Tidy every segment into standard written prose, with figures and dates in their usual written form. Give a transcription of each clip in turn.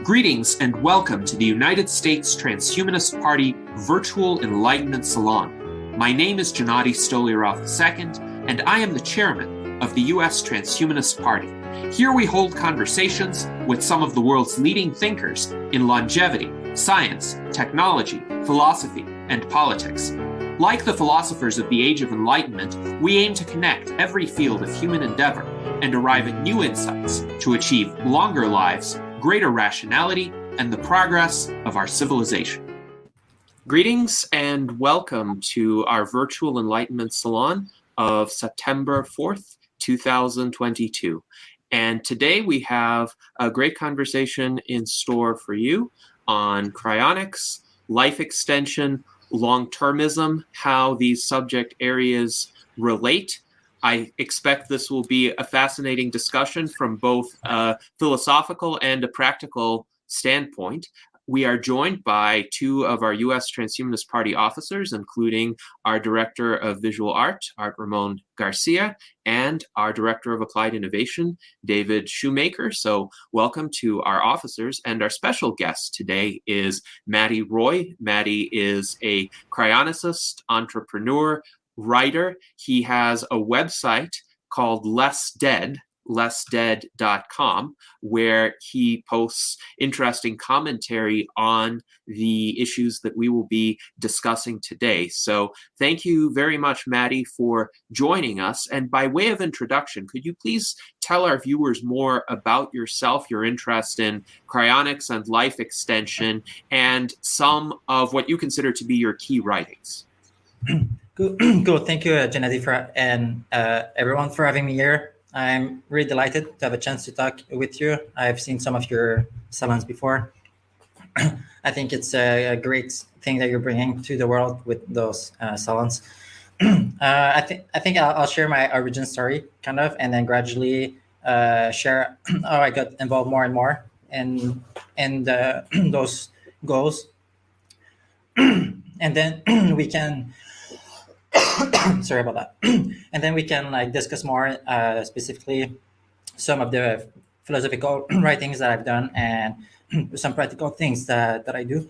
Greetings and welcome to the United States Transhumanist Party Virtual Enlightenment Salon. My name is Gennady Stolyarov II, and I am the chairman of the U.S. Transhumanist Party. Here we hold conversations with some of the world's leading thinkers in longevity, science, technology, philosophy, and politics. Like the philosophers of the Age of Enlightenment, we aim to connect every field of human endeavor and arrive at new insights to achieve longer lives, greater rationality, and the progress of our civilization. Greetings and welcome to our Virtual Enlightenment Salon of September 4th, 2022. And today we have a great conversation in store for you on cryonics, life extension, long-termism, how these subject areas relate. I expect this will be a fascinating discussion from both a philosophical and a practical standpoint. We are joined by two of our U.S. Transhumanist Party officers, including our Director of Visual Art, Art Ramon Garcia, and our Director of Applied Innovation, David Shoemaker. So welcome to our officers. And our special guest today is Maddie Roy. Maddie is a cryonicist, entrepreneur, writer. He has a website called lessdead.com, where he posts interesting commentary on the issues that we will be discussing today. So thank you very much, Maddie, for joining us. And by way of introduction, could you please tell our viewers more about yourself, your interest in cryonics and life extension, and some of what you consider to be your key writings? Cool. Thank you, Gennady, and everyone for having me here. I'm really delighted to have a chance to talk with you. I've seen some of your salons before. I think it's a great thing that you're bringing to the world with those salons. I think I'll share my origin story, kind of, and then gradually share how I got involved more and more in those goals. And then we can. Sorry about that. And then we can discuss more specifically some of the philosophical writings that I've done and some practical things that I do.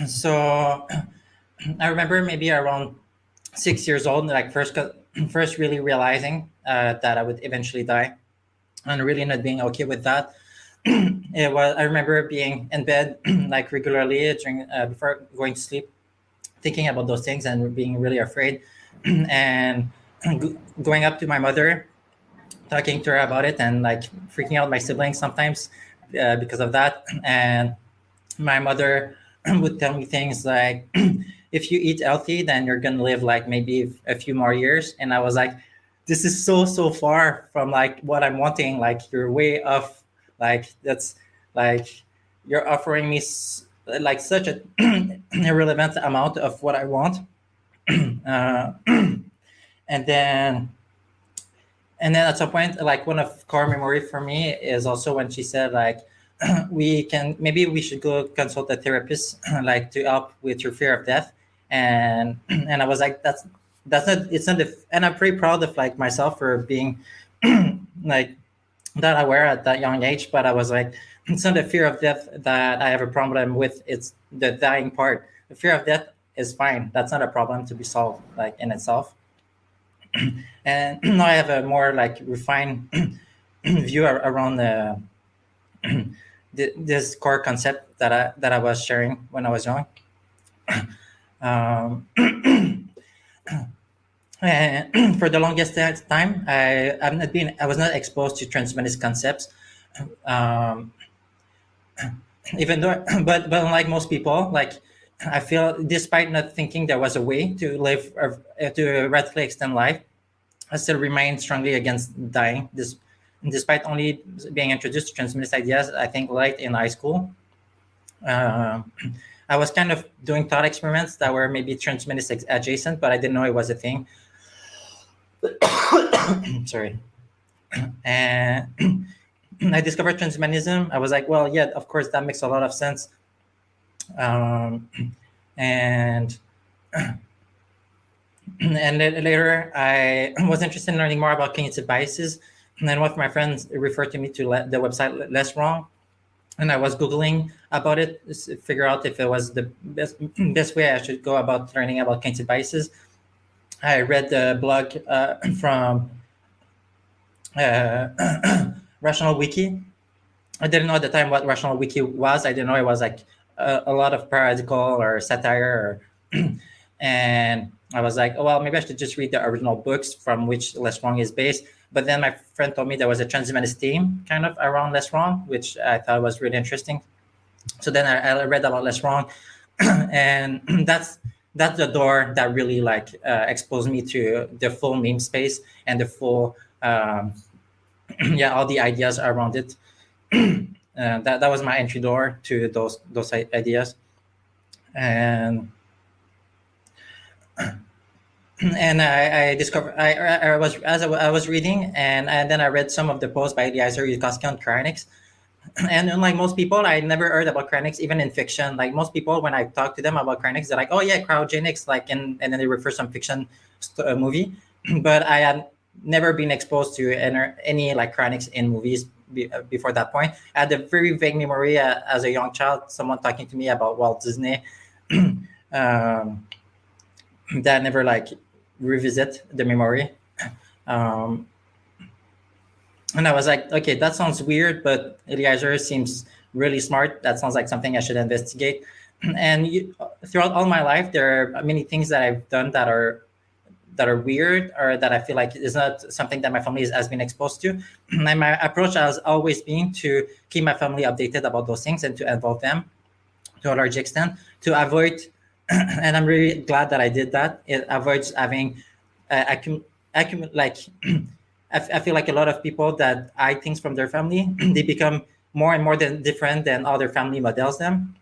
So I remember maybe around 6 years old, first really realizing that I would eventually die, and really not being okay with that. I remember being in bed regularly before going to sleep, thinking about those things and being really afraid, and going up to my mother, talking to her about it, and freaking out my siblings sometimes because of that. And my mother would tell me things like, if you eat healthy, then you're gonna live maybe a few more years. And I was like, this is so far from what I'm wanting. You're way off. That's you're offering me such a irrelevant amount of what I want. And then at some point, one of core memory for me is also when she said we should go consult a therapist to help with your fear of death. And I was like, that's not, it's not and I'm pretty proud of myself for being that aware at that young age. But I was like, it's not the fear of death that I have a problem with, it's the dying part. The fear of death is fine, that's not a problem to be solved in itself. And now I have a more refined view around this core concept that I was sharing when I was young. And for the longest time, I was not exposed to transhumanist concepts, even though, but unlike most people, I feel, despite not thinking there was a way to live or to radically extend life, I still remain strongly against dying. Despite only being introduced to transhumanist ideas, I think late in high school, I was kind of doing thought experiments that were maybe transhumanist adjacent, but I didn't know it was a thing. Sorry. And I discovered transhumanism. I was like, well, yeah, of course, that makes a lot of sense. And And later, I was interested in learning more about cognitive biases. And then one of my friends referred to me to the website Less Wrong, and I was googling about it, figure out if it was the best way I should go about learning about cognitive biases. I read the blog from Rational Wiki. I didn't know at the time what Rational Wiki was. I didn't know it was like a lot of parodical or satire, and I was like, oh well, maybe I should just read the original books from which Less Wrong is based. But then my friend told me there was a transhumanist theme kind of around Less Wrong, which I thought was really interesting. So then I read about Less Wrong, and that's the door that really like exposed me to the full meme space and the full yeah, all the ideas around it. That was my entry door to those ideas, and I discovered I was as I was reading, and then I read some of the posts by Eliezer Yudkowsky on cryonics. And unlike most people, I never heard about cryonics even in fiction. Like most people, when I talk to them about cryonics, they're like, "Oh yeah, cryogenics," like, and then they refer some fiction movie. But I had never been exposed to any like cryonics in movies before that point. I had a very vague memory as a young child, someone talking to me about Walt Disney. um, that never like revisit the memory. Um, and I was like, okay, that sounds weird, but Eliezer seems really smart. That sounds like something I should investigate. And throughout all my life, there are many things that I've done that are weird or that I feel like is not something that my family has been exposed to. And my approach has always been to keep my family updated about those things and to involve them to a large extent to avoid. And I'm really glad that I did that. It avoids having like I feel like a lot of people that hide things from their family, they become more and more different than other family models them,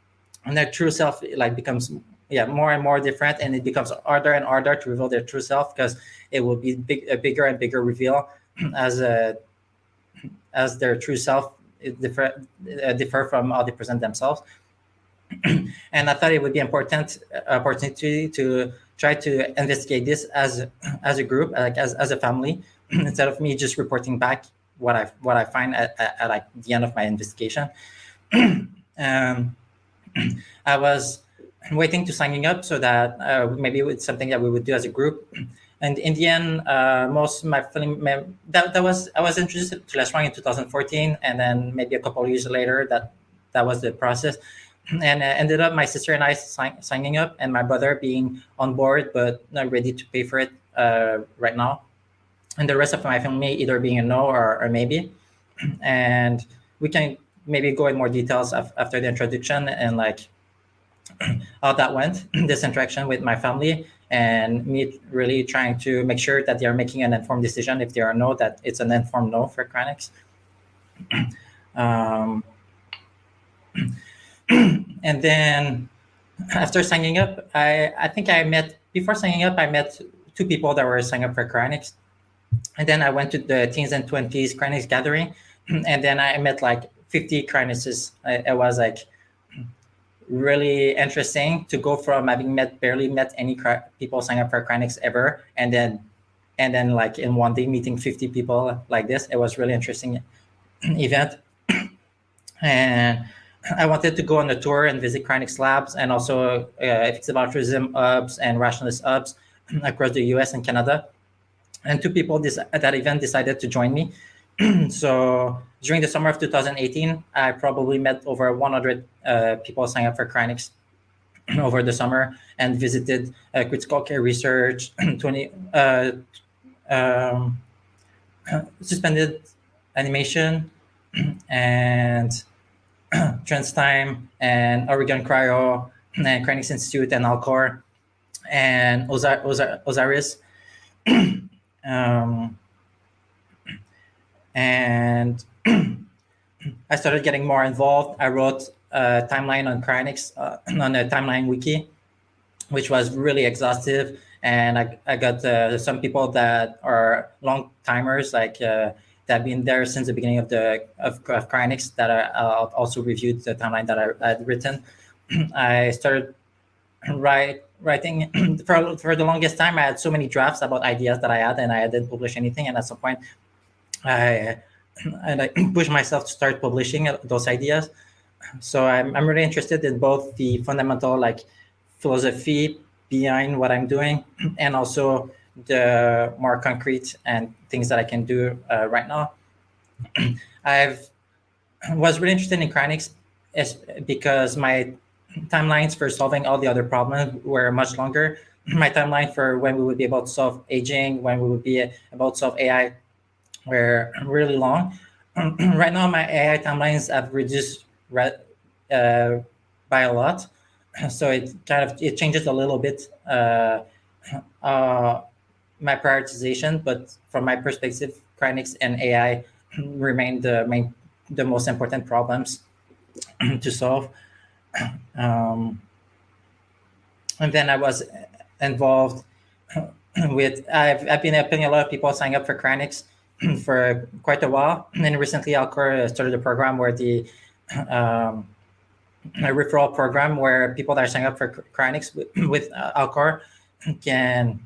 and their true self like becomes more and more different, and it becomes harder and harder to reveal their true self because it will be a bigger and bigger reveal as their true self differ from how they present themselves. And I thought it would be important opportunity to try to investigate this as a group, like as a family, instead of me just reporting back what I find at like the end of my investigation. um, I was waiting to signing up so that maybe it's something that we would do as a group. And in the end, most of my film that was I was introduced to Less Wrong in 2014, and then maybe a couple of years later that was the process. And ended up my sister and I signing up, and my brother being on board but not ready to pay for it right now, and the rest of my family either being a no or maybe. And we can maybe go in more details after the introduction and like how that went, this interaction with my family, and me really trying to make sure that they are making an informed decision. If they are no, that it's an informed no for cryonics. Um, and then after signing up, I think I met before signing up, I met two people that were signing up for cryonics. And then I went to the teens and 20s cryonics gathering, and then I met like 50 cryonists. It was like really interesting to go from having barely met any people sign up for cryonics ever, and then like in one day meeting 50 people like this. It was really interesting event. And I wanted to go on a tour and visit cryonics labs, and also ethics of altruism hubs and rationalist hubs across the US and Canada. And two people at that event decided to join me. So during the summer of 2018, I probably met over 100 people signing up for cryonics over the summer, and visited critical care research, 20 suspended animation, and TransTime, and Oregon Cryo, and Cryonics Institute, and Alcor, and Osiris. And I started getting more involved. I wrote a timeline on cryonics on a timeline wiki, which was really exhaustive. And I got some people that are long timers, like that have been there since the beginning of cryonics, that I also reviewed the timeline that I had written. I started writing for the longest time. I had so many drafts about ideas that I had, and I didn't publish anything. And at some point, I I pushed myself to start publishing those ideas. So I'm really interested in both the fundamental like philosophy behind what I'm doing, and also the more concrete and things that I can do right now. I've was really interested in cryonics is because my timelines for solving all the other problems were much longer. My timeline for when we would be able to solve aging, when we would be able to solve AI, were really long. Right now, my AI timelines have reduced uh, by a lot, so it changes a little bit uh, my prioritization. But from my perspective, cryonics and AI remain the most important problems to solve. Um, and then I was involved I've been helping a lot of people sign up for Cryonics for quite a while. And then recently, Alcor started a program where um, a referral program where people that are signing up for Cryonics with Alcor can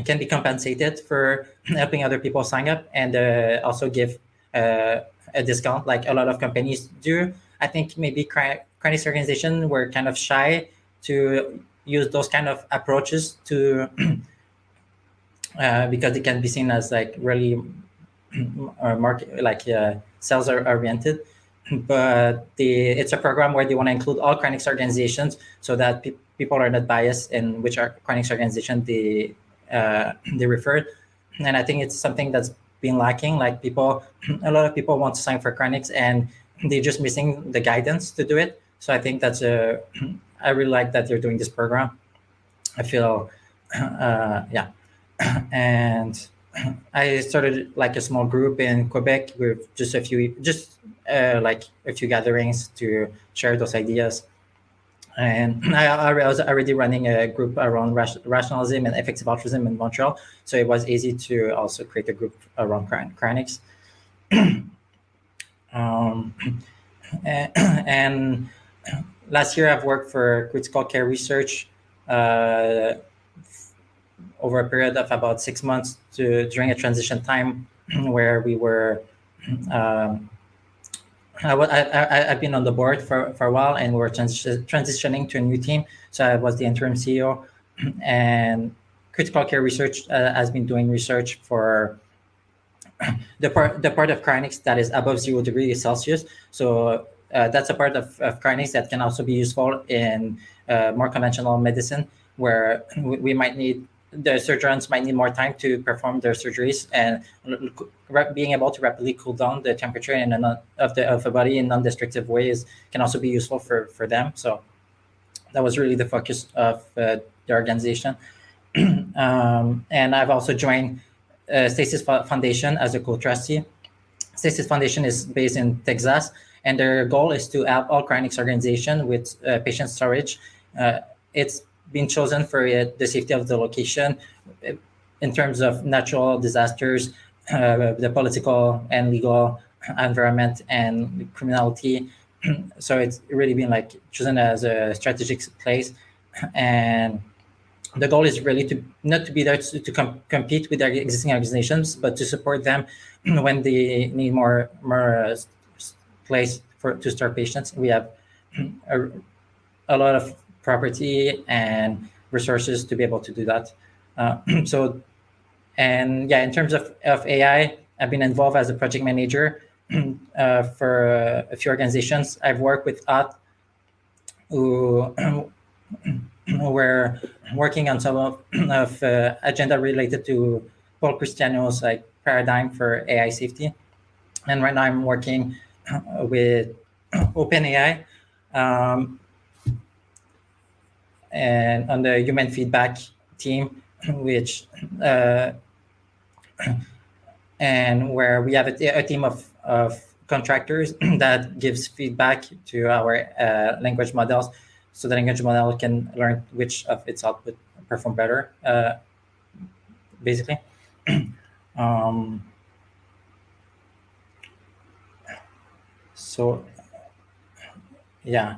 can be compensated for helping other people sign up, and also give a discount like a lot of companies do. I think maybe Cryonics organization were kind of shy to use those kind of approaches to because it can be seen as like really market like sales are oriented. But it's a program where they want to include all cryonics organizations so that people are not biased in which cryonics organization they refer. And I think it's something that's been lacking. Like people, a lot of people want to sign for cryonics and they're just missing the guidance to do it. So I think that's a I really like that they're doing this program. I feel yeah. And I started like a small group in Quebec with like a few gatherings to share those ideas. And I was already running a group around rationalism and effective altruism in Montreal, so it was easy to also create a group around cryonics. Um, and last year, I've worked for critical care research uh, over a period of about 6 months during a transition time where we were um, I've been on the board for a while, and we're transitioning to a new team. So I was the interim CEO, and critical care research has been doing research for the part of cryonics that is above 0 degrees Celsius. So that's a part of cryonics that can also be useful in more conventional medicine, where we might need the surgeons might need more time to perform their surgeries, and being able to rapidly cool down the temperature of a body in non-destructive ways can also be useful for them. So that was really the focus of the organization. And I've also joined Stasis Foundation as a co-trustee. Stasis Foundation is based in Texas, and their goal is to help all cryonics organization with patient storage. It's been chosen for the safety of the location in terms of natural disasters, the political and legal environment, and criminality. So it's really been like chosen as a strategic place. And the goal is really to not to be there to compete with their existing organizations, but to support them when they need more place for to start patients. We have a, a lot of property and resources to be able to do that. So and yeah, in terms of AI, I've been involved as a project manager for a few organizations. I've worked with Art, who were working on some of agenda related to Paul Cristiano's like paradigm for AI safety. And right now I'm working with OpenAI um, and on the human feedback team, which and where we have a team of contractors that gives feedback to our language models, so the language model can learn which of its output perform better, basically. um, so yeah,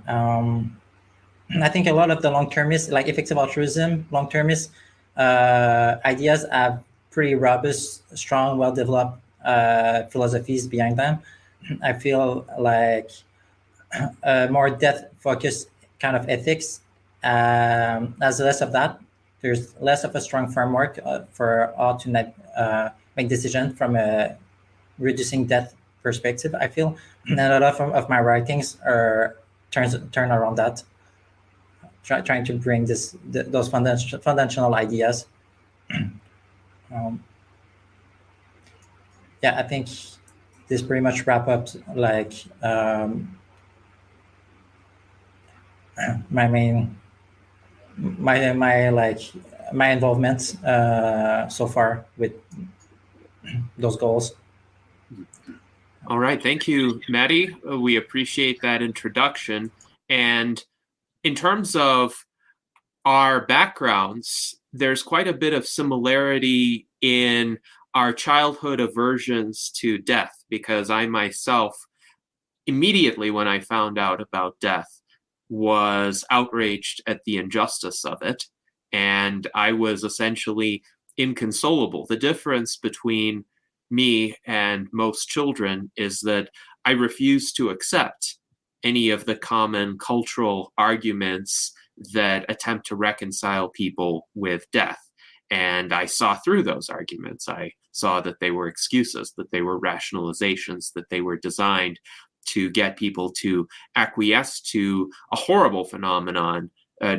I think a lot of the long-termist, like effective altruism, long-termist ideas have pretty robust, strong, well-developed philosophies behind them. I feel like more death-focused kind of ethics has less of that. There's less of a strong framework for how to make decisions from a reducing death perspective. I feel, and a lot of my writings are turn around that, trying to bring those foundational ideas. Yeah, I think this pretty much wrap up like my main my involvement so far with those goals. All right, thank you, Maddie. We appreciate that introduction. And in terms of our backgrounds, there's quite a bit of similarity in our childhood aversions to death, because I myself, immediately when I found out about death, was outraged at the injustice of it. And I was essentially inconsolable. The difference between me and most children is that I refuse to accept any of the common cultural arguments that attempt to reconcile people with death. And I saw through those arguments. I saw that they were excuses, that they were rationalizations, that they were designed to get people to acquiesce to a horrible phenomenon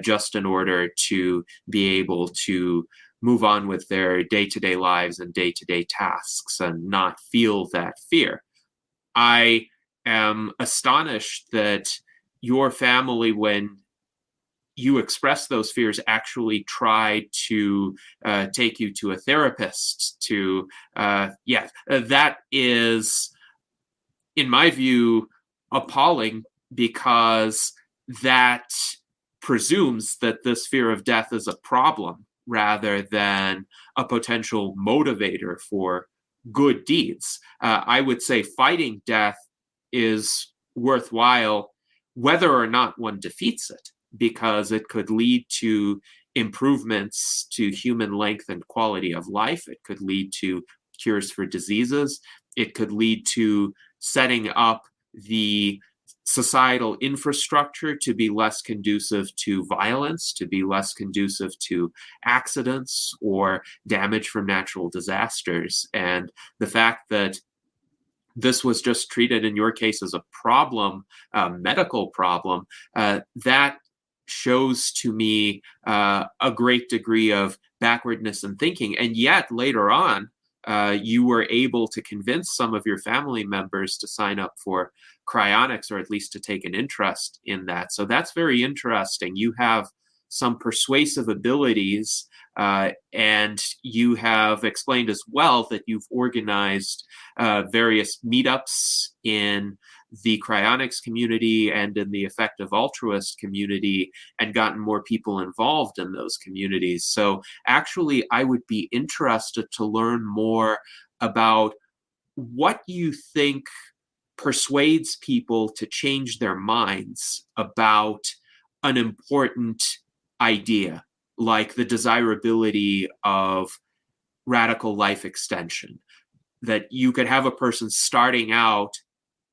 just in order to be able to move on with their day-to-day lives and day-to-day tasks and not feel that fear. I am astonished that your family, when you express those fears, actually tried to take you to a therapist to, that is, in my view, appalling, because that presumes that this fear of death is a problem rather than a potential motivator for good deeds. I would say fighting death is worthwhile whether or not one defeats it, because it could lead to improvements to human length and quality of life. It could lead to cures for diseases. It could lead to setting up the societal infrastructure to be less conducive to violence, to be less conducive to accidents or damage from natural disasters. And the fact that this was just treated in your case as a problem, a medical problem, that shows to me a great degree of backwardness in thinking. And yet later on, you were able to convince some of your family members to sign up for cryonics, or at least to take an interest in that. So that's very interesting. You have some persuasive abilities, and you have explained as well that you've organized various meetups in the cryonics community and in the effective altruist community, and gotten more people involved in those communities. So actually, I would be interested to learn more about what you think persuades people to change their minds about an important idea, like the desirability of radical life extension. That you could have a person starting out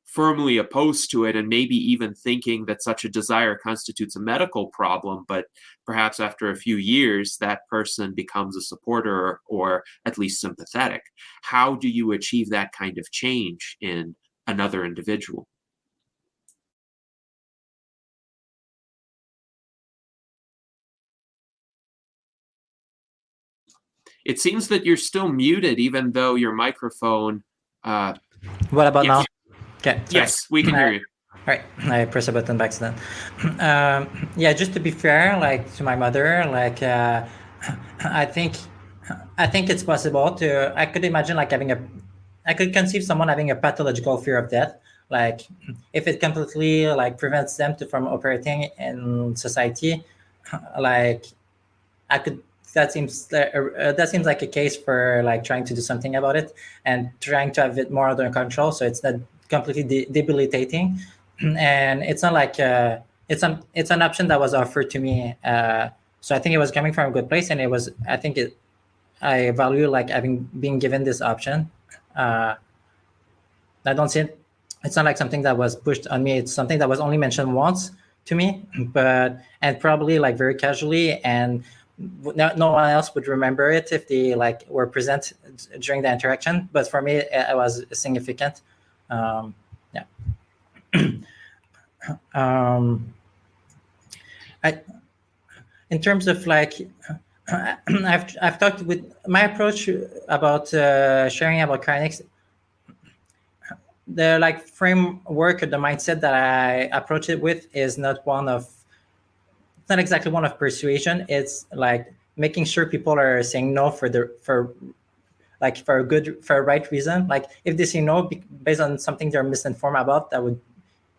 firmly opposed to it, and maybe even thinking that such a desire constitutes a medical problem, but perhaps after a few years, that person becomes a supporter or at least sympathetic. How do you achieve that kind of change in another individual? It seems that you're still muted, even though your microphone. What about now? Okay. Yes, we can hear you. All right, I pressed a button by accident. Yeah, just to be fair, like to my mother, like I think it's possible to. I could imagine like I could conceive someone having a pathological fear of death. Like if it completely like prevents them from operating in society, like I could. That seems like a case for like trying to do something about it and trying to have it more under control, so it's not completely debilitating. And it's not like it's an option that was offered to me. So I think it was coming from a good place, and it was I think it I value like having been given this option. Uh, I don't see it. It's not like something that was pushed on me. It's something that was only mentioned once to me, but and probably like very casually, and no one else would remember it if they like were present during the interaction. But for me, it was significant. Yeah. I, in terms of like, I've talked with my approach about sharing about cryonics. The like framework or the mindset that I approach it with is not one of it's not exactly one of persuasion. It's like making sure people are saying no for like for a good for a right reason. Like if they say no based on something they're misinformed about, that would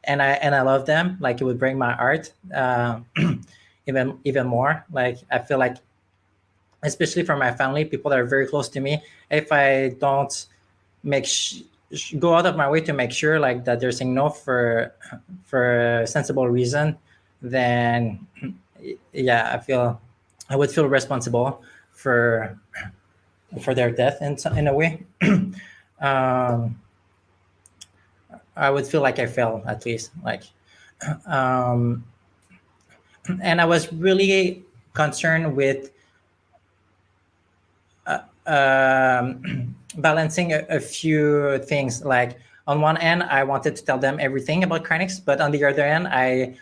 and I love them. Like it would break my heart even more. Like I feel like especially for my family, people that are very close to me, if I don't make go out of my way to make sure like that they're saying no for a sensible reason, then yeah, I would feel responsible for their death in a way. um, I would feel like I failed at least. Like, um, and I was really concerned with balancing a few things. Like on one end, I wanted to tell them everything about cryonics, but on the other end, I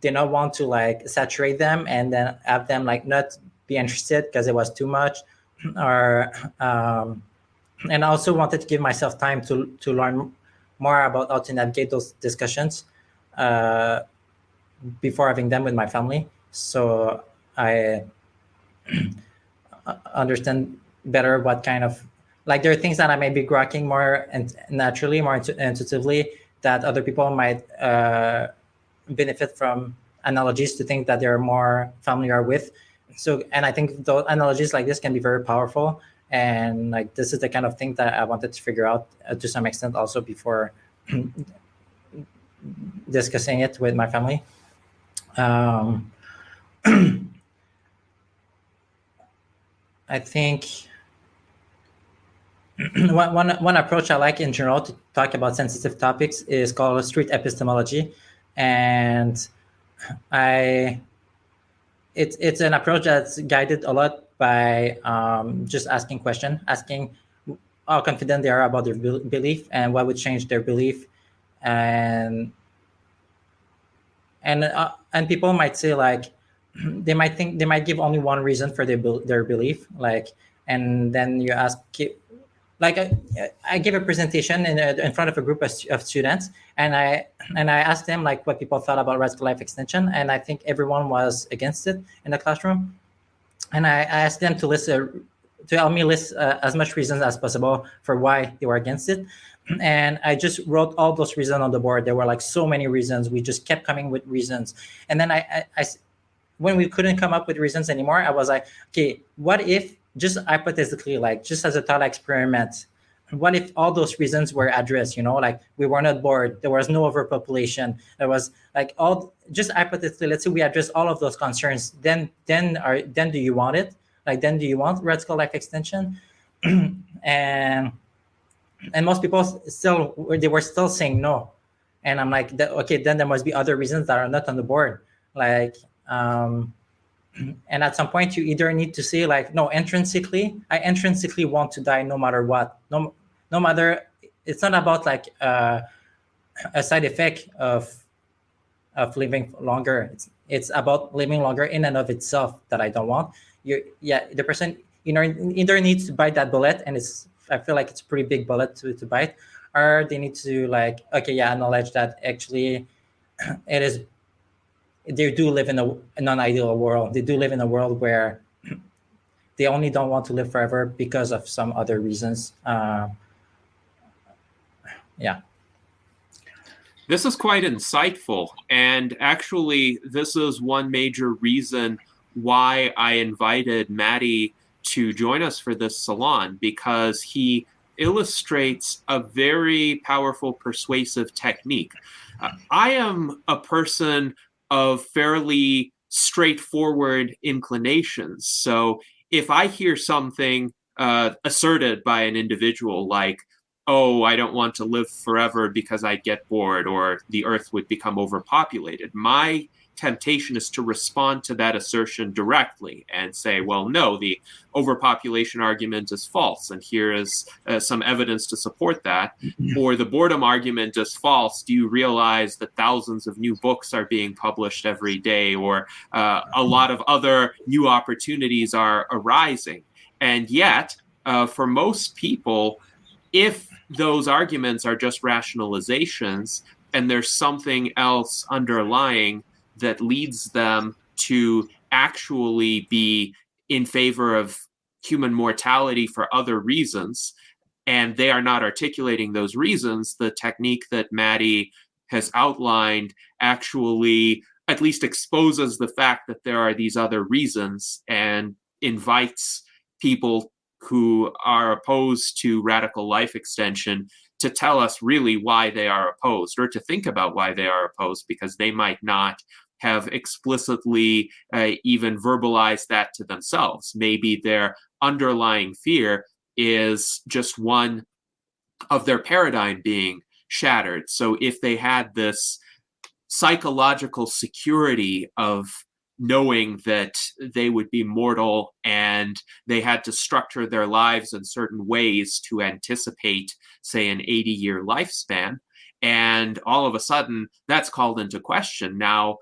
did not want to like saturate them and then have them like not be interested because it was too much, or and I also wanted to give myself time to learn more about how to navigate those discussions uh, before having them with my family. So I understand better what kind of like there are things that I may be grokking more and naturally, more intuitively that other people might benefit from analogies to think that they're more familiar with. So, and I think those analogies like this can be very powerful. And like this is the kind of thing that I wanted to figure out to some extent also before discussing it with my family. Um, I think one approach I like in general to talk about sensitive topics is called street epistemology, and I it's an approach that's guided a lot by just asking question, asking how confident they are about their belief and what would change their belief, and and people might say like they might think they might give only one reason for their belief, like, and then you ask like I gave a presentation in front of a group of students, and I asked them like what people thought about radical life extension, and I think everyone was against it in the classroom, and I asked them to help me list as much reasons as possible for why they were against it, and I just wrote all those reasons on the board. There were like so many reasons. We just kept coming with reasons, and then I when we couldn't come up with reasons anymore, I was like, okay, what if just hypothetically, like just as a thought experiment, what if all those reasons were addressed? You know, like we were not bored, there was no overpopulation, there was like all just hypothetically. Let's say we address all of those concerns. Then do you want it? Like then do you want radical life extension? and most people still they were still saying no, and I'm like, okay, then there must be other reasons that are not on the board, like. And at some point you either need to say like no, I intrinsically want to die no matter what, no matter, it's not about like a side effect of living longer. It's about living longer in and of itself that I don't want. The person either needs to bite that bullet, and I feel like it's a pretty big bullet to bite, or they need to like, okay, yeah, acknowledge that actually it is, they do live in a non-ideal world. They do live in a world where they only don't want to live forever because of some other reasons. Yeah. This is quite insightful. And actually, this is one major reason why I invited Matty to join us for this salon, because he illustrates a very powerful persuasive technique. I am a person of fairly straightforward inclinations. So if I hear something asserted by an individual like, oh, I don't want to live forever because I'd get bored or the earth would become overpopulated, my temptation is to respond to that assertion directly and say, well, no, the overpopulation argument is false, and here is some evidence to support that. Or the boredom argument is false. Do you realize that thousands of new books are being published every day, or a lot of other new opportunities are arising? And yet, for most people, if those arguments are just rationalizations and there's something else underlying that leads them to actually be in favor of human mortality for other reasons, and they are not articulating those reasons, the technique that Maddie has outlined actually at least exposes the fact that there are these other reasons and invites people who are opposed to radical life extension to tell us really why they are opposed, or to think about why they are opposed, because they might not have explicitly even verbalized that to themselves. Maybe their underlying fear is just one of their paradigm being shattered. So if they had this psychological security of knowing that they would be mortal and they had to structure their lives in certain ways to anticipate, say, an 80-year lifespan, and all of a sudden that's called into question. Now,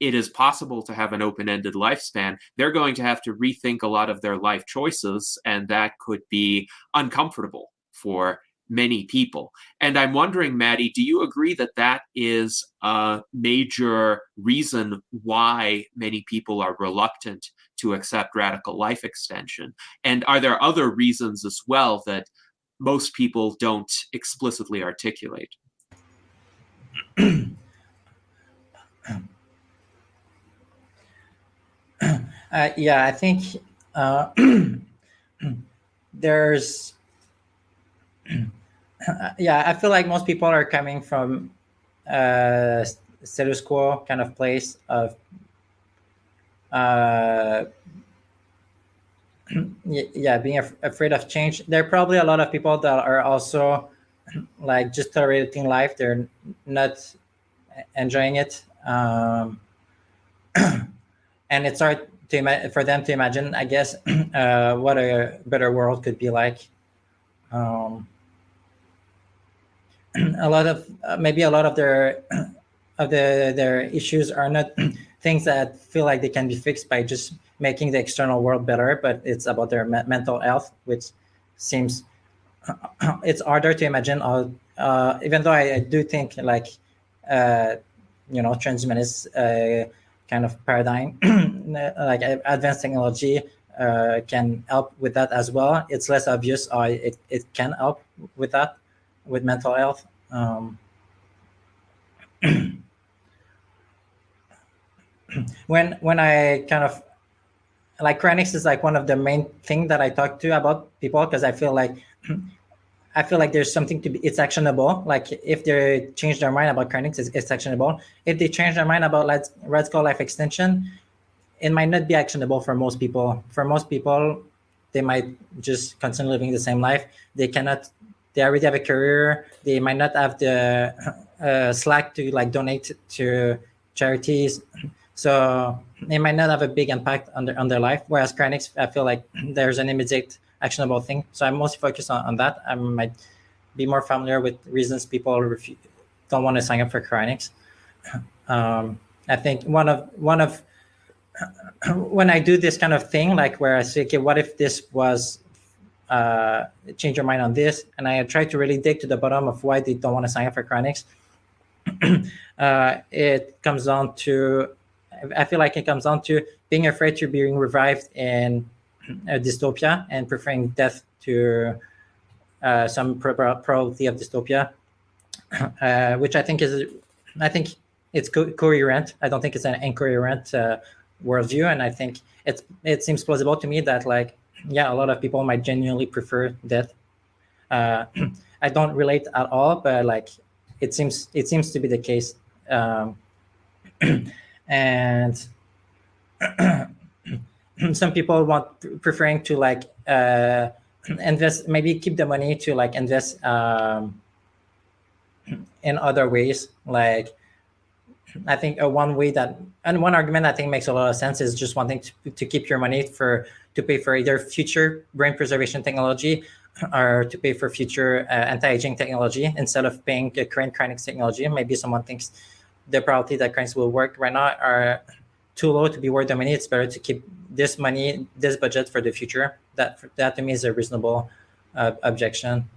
it is possible to have an open-ended lifespan. They're going to have to rethink a lot of their life choices, and that could be uncomfortable for many people. And I'm wondering, Maddie, do you agree that that is a major reason why many people are reluctant to accept radical life extension? And are there other reasons as well that most people don't explicitly articulate? Yeah, I think there's yeah, I feel like most people are coming from status quo kind of place of yeah, being afraid of change. There are probably a lot of people that are also like just tolerating life. They're not enjoying it, and it's hard to for them to imagine, I guess, what a better world could be like. A lot of maybe a lot of their issues are not things that feel like they can be fixed by just making the external world better, but it's about their mental health, which seems it's harder to imagine. Even though I do think like transhumanist kind of paradigm, like advanced technology can help with that as well. It's less obvious. It can help with that, with mental health. When I kind of like cryonics is like one of the main thing that I talk to about people, because I feel like there's something to be, it's actionable. Like if they change their mind about cryonics, it's actionable. If they change their mind about radical life extension, it might not be actionable for most people. For most people, they might just continue living the same life. They already have a career. They might not have the slack to like donate to charities. So it might not have a big impact on their life. Whereas cryonics, I feel like there's an immediate actionable thing. So I'm mostly focused on that. I might be more familiar with reasons people don't want to sign up for cryonics. I think one of when I do this kind of thing, like where I say, okay, what if this was change your mind on this, and I try to really dig to the bottom of why they don't want to sign up for cryonics. It comes down to, I feel like it comes down to being afraid to being revived in a dystopia and preferring death to some probability of dystopia, which I think it's coherent. I don't think it's an incoherent worldview, and I think it seems plausible to me that like, yeah, a lot of people might genuinely prefer death. I don't relate at all, but like it seems to be the case. And some people preferring to like invest, maybe keep the money to like invest in other ways. Like I think one way that, and one argument I think makes a lot of sense, is just wanting to keep your money to pay for either future brain preservation technology or to pay for future anti-aging technology instead of paying current cryonics technology. Maybe someone thinks the probability that cryonics will work right now are too low to be worth the money. It's better to keep this money, this budget for the future. That to me is a reasonable objection.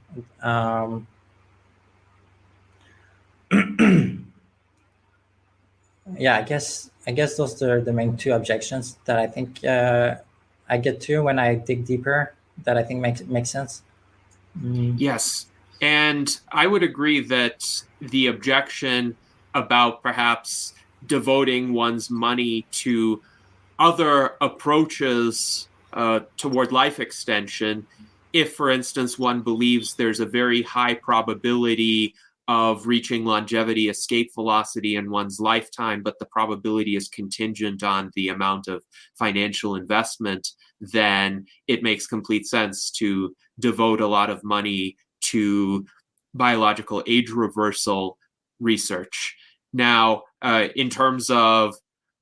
Yeah, I guess those are the main two objections that I think I get to when I dig deeper, that I think makes sense. Yes. And I would agree that the objection about perhaps devoting one's money to other approaches toward life extension, if, for instance, one believes there's a very high probability of reaching longevity escape velocity in one's lifetime, but the probability is contingent on the amount of financial investment, then it makes complete sense to devote a lot of money to biological age reversal research. Now, in terms of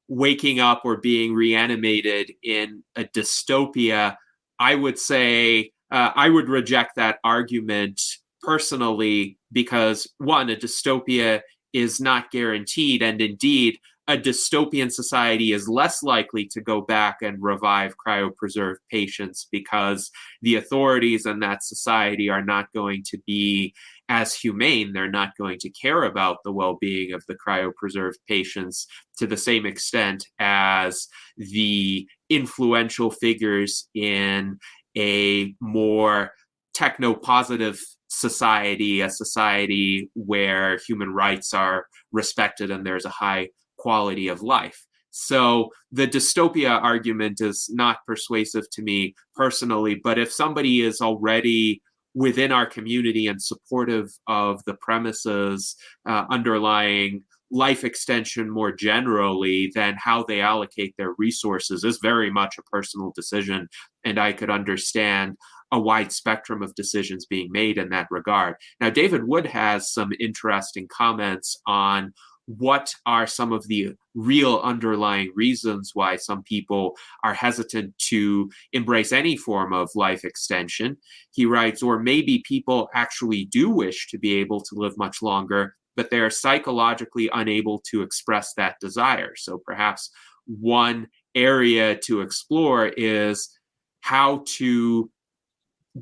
waking up or being reanimated in a dystopia, I would say I would reject that argument personally, because one, a dystopia is not guaranteed, and indeed, a dystopian society is less likely to go back and revive cryopreserved patients because the authorities in that society are not going to be as humane. They're not going to care about the well-being of the cryopreserved patients to the same extent as the influential figures in a more techno-positive society, a society where human rights are respected and there's a high quality of life. So the dystopia argument is not persuasive to me personally, but if somebody is already within our community and supportive of the premises underlying life extension more generally, then how they allocate their resources is very much a personal decision. And I could understand a wide spectrum of decisions being made in that regard. Now, David Wood has some interesting comments on what are some of the real underlying reasons why some people are hesitant to embrace any form of life extension. He writes, or maybe people actually do wish to be able to live much longer, but they're psychologically unable to express that desire. So perhaps one area to explore is how to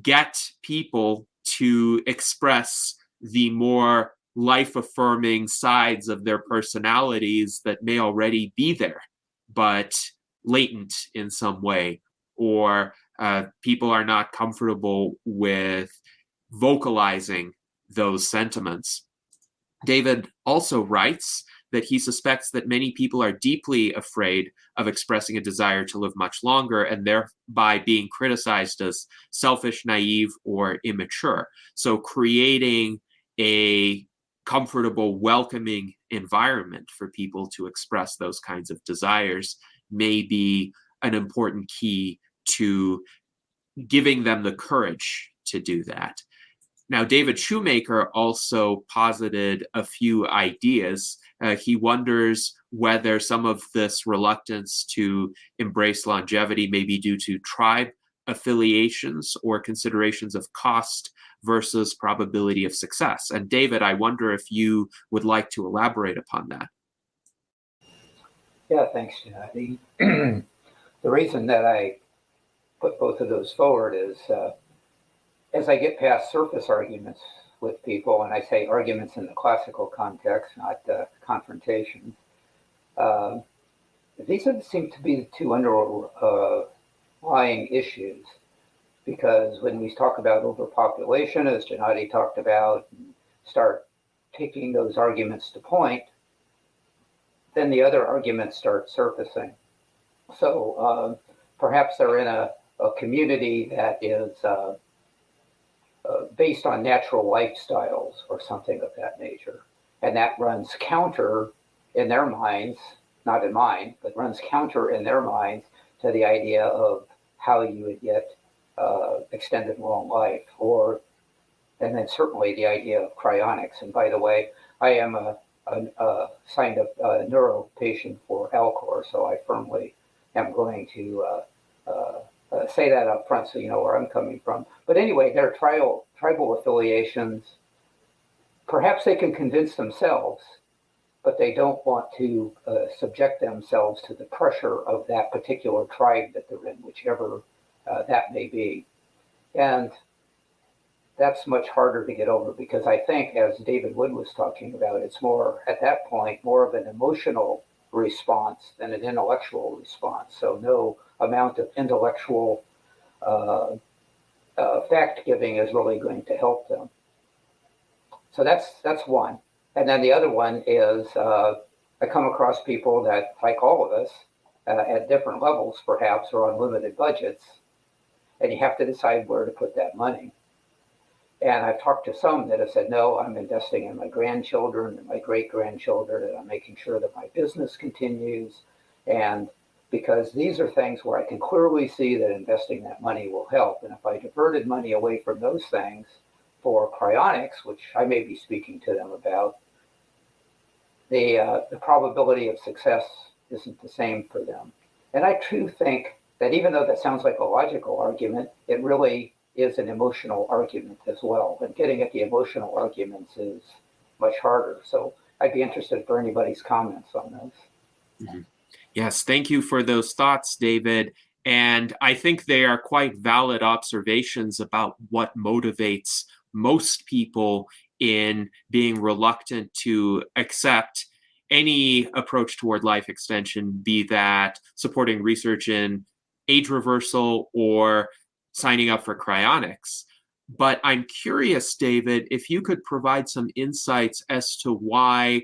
get people to express the more life-affirming sides of their personalities that may already be there, but latent in some way, or people are not comfortable with vocalizing those sentiments. David also writes that he suspects that many people are deeply afraid of expressing a desire to live much longer and thereby being criticized as selfish, naive, or immature. So creating a comfortable, welcoming environment for people to express those kinds of desires may be an important key to giving them the courage to do that. Now, David Shoemaker also posited a few ideas. He wonders whether some of this reluctance to embrace longevity may be due to tribe affiliations or considerations of cost versus probability of success. And David, I wonder if you would like to elaborate upon that. Yeah, thanks, Gennady. The reason that I put both of those forward is as I get past surface arguments with people, and I say arguments in the classical context, not confrontation, these seem to be the two underlying issues. Because when we talk about overpopulation, as Gennady talked about, start taking those arguments to point, then the other arguments start surfacing. So perhaps they're in a community that is based on natural lifestyles or something of that nature. And that runs counter in their minds not in mine, but runs counter in their minds to the idea of how you would get extended long life, and then certainly the idea of cryonics. And by the way, I am a signed up neuro patient for Alcor, so I firmly am going to say that up front so you know where I'm coming from. But anyway, their tribal affiliations, perhaps they can convince themselves, but they don't want to subject themselves to the pressure of that particular tribe that they're in, whichever that may be. And that's much harder to get over because I think, as David Wood was talking about, it's more, at that point, more of an emotional response than an intellectual response. So no amount of intellectual fact-giving is really going to help them. So that's one. And then the other one is I come across people that, like all of us, at different levels perhaps, are on limited budgets, and you have to decide where to put that money. And I've talked to some that have said, no, I'm investing in my grandchildren and my great-grandchildren, and I'm making sure that my business continues. And because these are things where I can clearly see that investing that money will help. And if I diverted money away from those things for cryonics, which I may be speaking to them about, the probability of success isn't the same for them. And I too think that even though that sounds like a logical argument, it really is an emotional argument as well. And getting at the emotional arguments is much harder. So I'd be interested for anybody's comments on this. Mm-hmm. Yes, thank you for those thoughts, David. And I think they are quite valid observations about what motivates most people in being reluctant to accept any approach toward life extension, be that supporting research in age reversal or signing up for cryonics. But I'm curious, David, if you could provide some insights as to why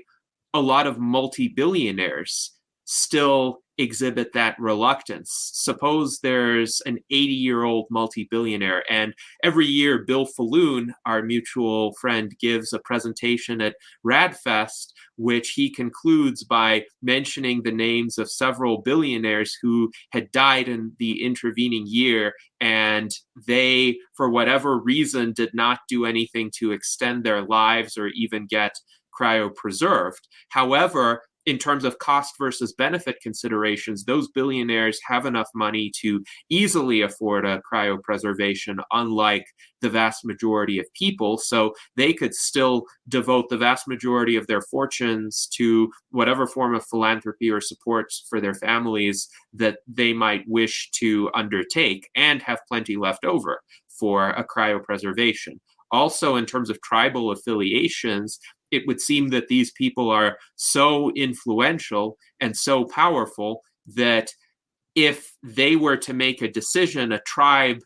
a lot of multi-billionaires still exhibit that reluctance. Suppose there's an 80-year-old multi-billionaire, and every year Bill Falloon, our mutual friend, gives a presentation at RadFest, which he concludes by mentioning the names of several billionaires who had died in the intervening year, and they, for whatever reason, did not do anything to extend their lives or even get cryopreserved. However, in terms of cost versus benefit considerations, those billionaires have enough money to easily afford a cryopreservation, unlike the vast majority of people. So they could still devote the vast majority of their fortunes to whatever form of philanthropy or support for their families that they might wish to undertake and have plenty left over for a cryopreservation. Also, in terms of tribal affiliations, it would seem that these people are so influential and so powerful that if they were to make a decision, a tribe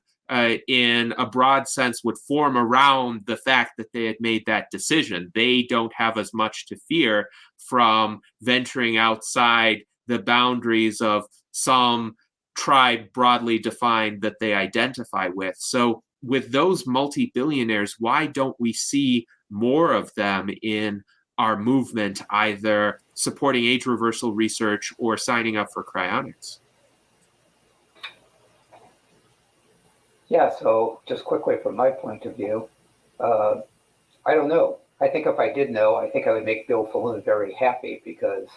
in a broad sense would form around the fact that they had made that decision. They don't have as much to fear from venturing outside the boundaries of some tribe broadly defined that they identify with. So with those multi-billionaires, why don't we see more of them in our movement, either supporting age reversal research or signing up for cryonics? Yeah, so just quickly from my point of view, I don't know. I think if I did know, I think I would make Bill Falloon very happy because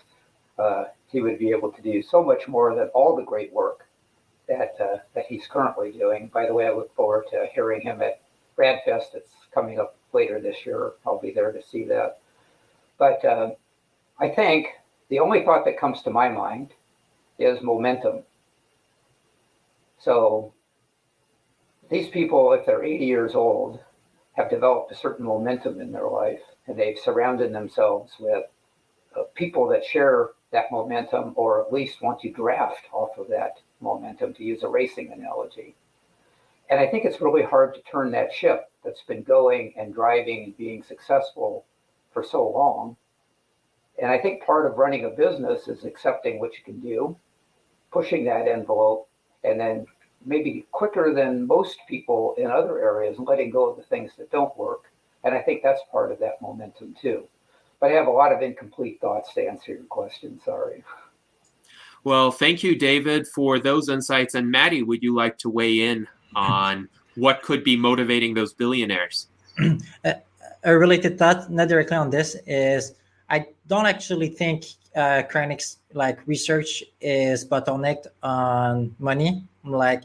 he would be able to do so much more than all the great work that he's currently doing. By the way, I look forward to hearing him at RadFest. It's coming up later this year. I'll be there to see that. But I think the only thought that comes to my mind is momentum. So these people, if they're 80 years old, have developed a certain momentum in their life, and they've surrounded themselves with people that share that momentum, or at least want to draft off of that momentum, to use a racing analogy. And I think it's really hard to turn that ship that's been going and driving and being successful for so long. And I think part of running a business is accepting what you can do, pushing that envelope, and then maybe quicker than most people in other areas, letting go of the things that don't work. And I think that's part of that momentum too. But I have a lot of incomplete thoughts to answer your question. Sorry. Well, thank you, David, for those insights. And Maddie, would you like to weigh in on what could be motivating those billionaires? A related thought, not directly on this, is I don't actually think cryonics like research is bottlenecked on money. Like,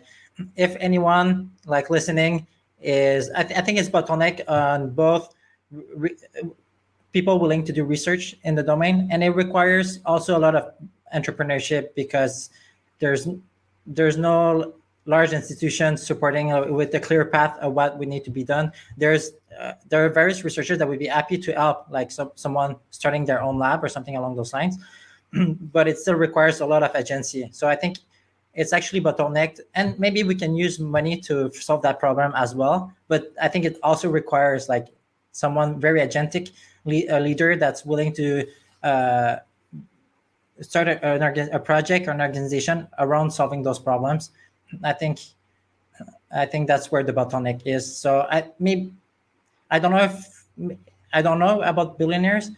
if anyone like listening is, I think it's bottleneck on both re- people willing to do research in the domain, and it requires also a lot of entrepreneurship because there's no large institutions supporting with a clear path of what would need to be done. There are various researchers that would be happy to help, like someone starting their own lab or something along those lines, but it still requires a lot of agency. So I think it's actually bottlenecked, and maybe we can use money to solve that problem as well. But I think it also requires like someone very agentic, a leader that's willing to start a project or an organization around solving those problems. I think that's where the bottleneck is. So I don't know about billionaires,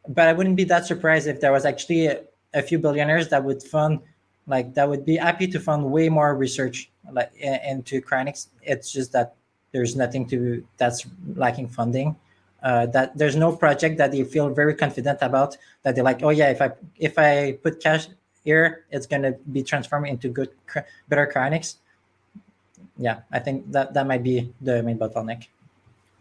but I wouldn't be that surprised if there was actually a few billionaires that would be happy to fund way more research like into cryonics. It's just that there's nothing that's lacking funding. That there's no project that they feel very confident about, that they're like, oh yeah, if I put cash here, it's going to be transformed into better cryonics. Yeah, I think that might be the main bottleneck.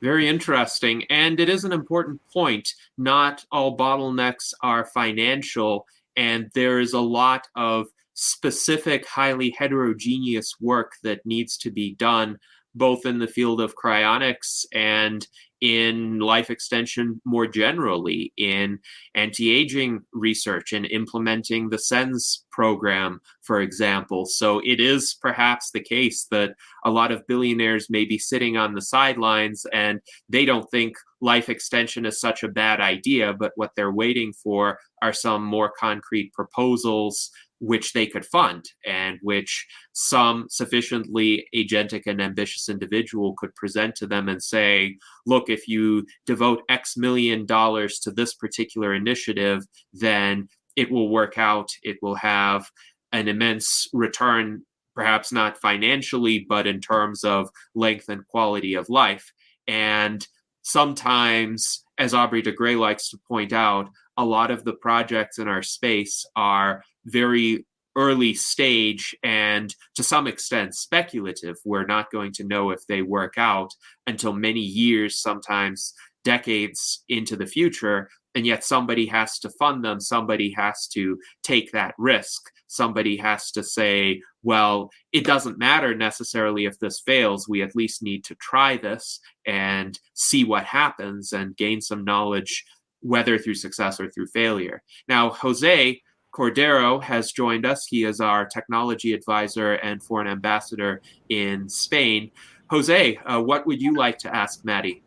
Very interesting. And it is an important point. Not all bottlenecks are financial, and there is a lot of specific, highly heterogeneous work that needs to be done, both in the field of cryonics and in life extension more generally, in anti-aging research and implementing the SENS program, for example. So it is perhaps the case that a lot of billionaires may be sitting on the sidelines and they don't think life extension is such a bad idea, but what they're waiting for are some more concrete proposals which they could fund, and which some sufficiently agentic and ambitious individual could present to them and say, look, if you devote X million dollars to this particular initiative, then it will work out. It will have an immense return, perhaps not financially, but in terms of length and quality of life. And sometimes, as Aubrey de Grey likes to point out, a lot of the projects in our space are very early stage and to some extent speculative. We're not going to know if they work out until many years, sometimes decades into the future. And yet somebody has to fund them. Somebody has to take that risk. Somebody has to say, well, it doesn't matter necessarily if this fails. We at least need to try this and see what happens and gain some knowledge, whether through success or through failure. Now, Jose Cordero has joined us. He is our technology advisor and foreign ambassador in Spain. Jose, what would you like to ask Maddie?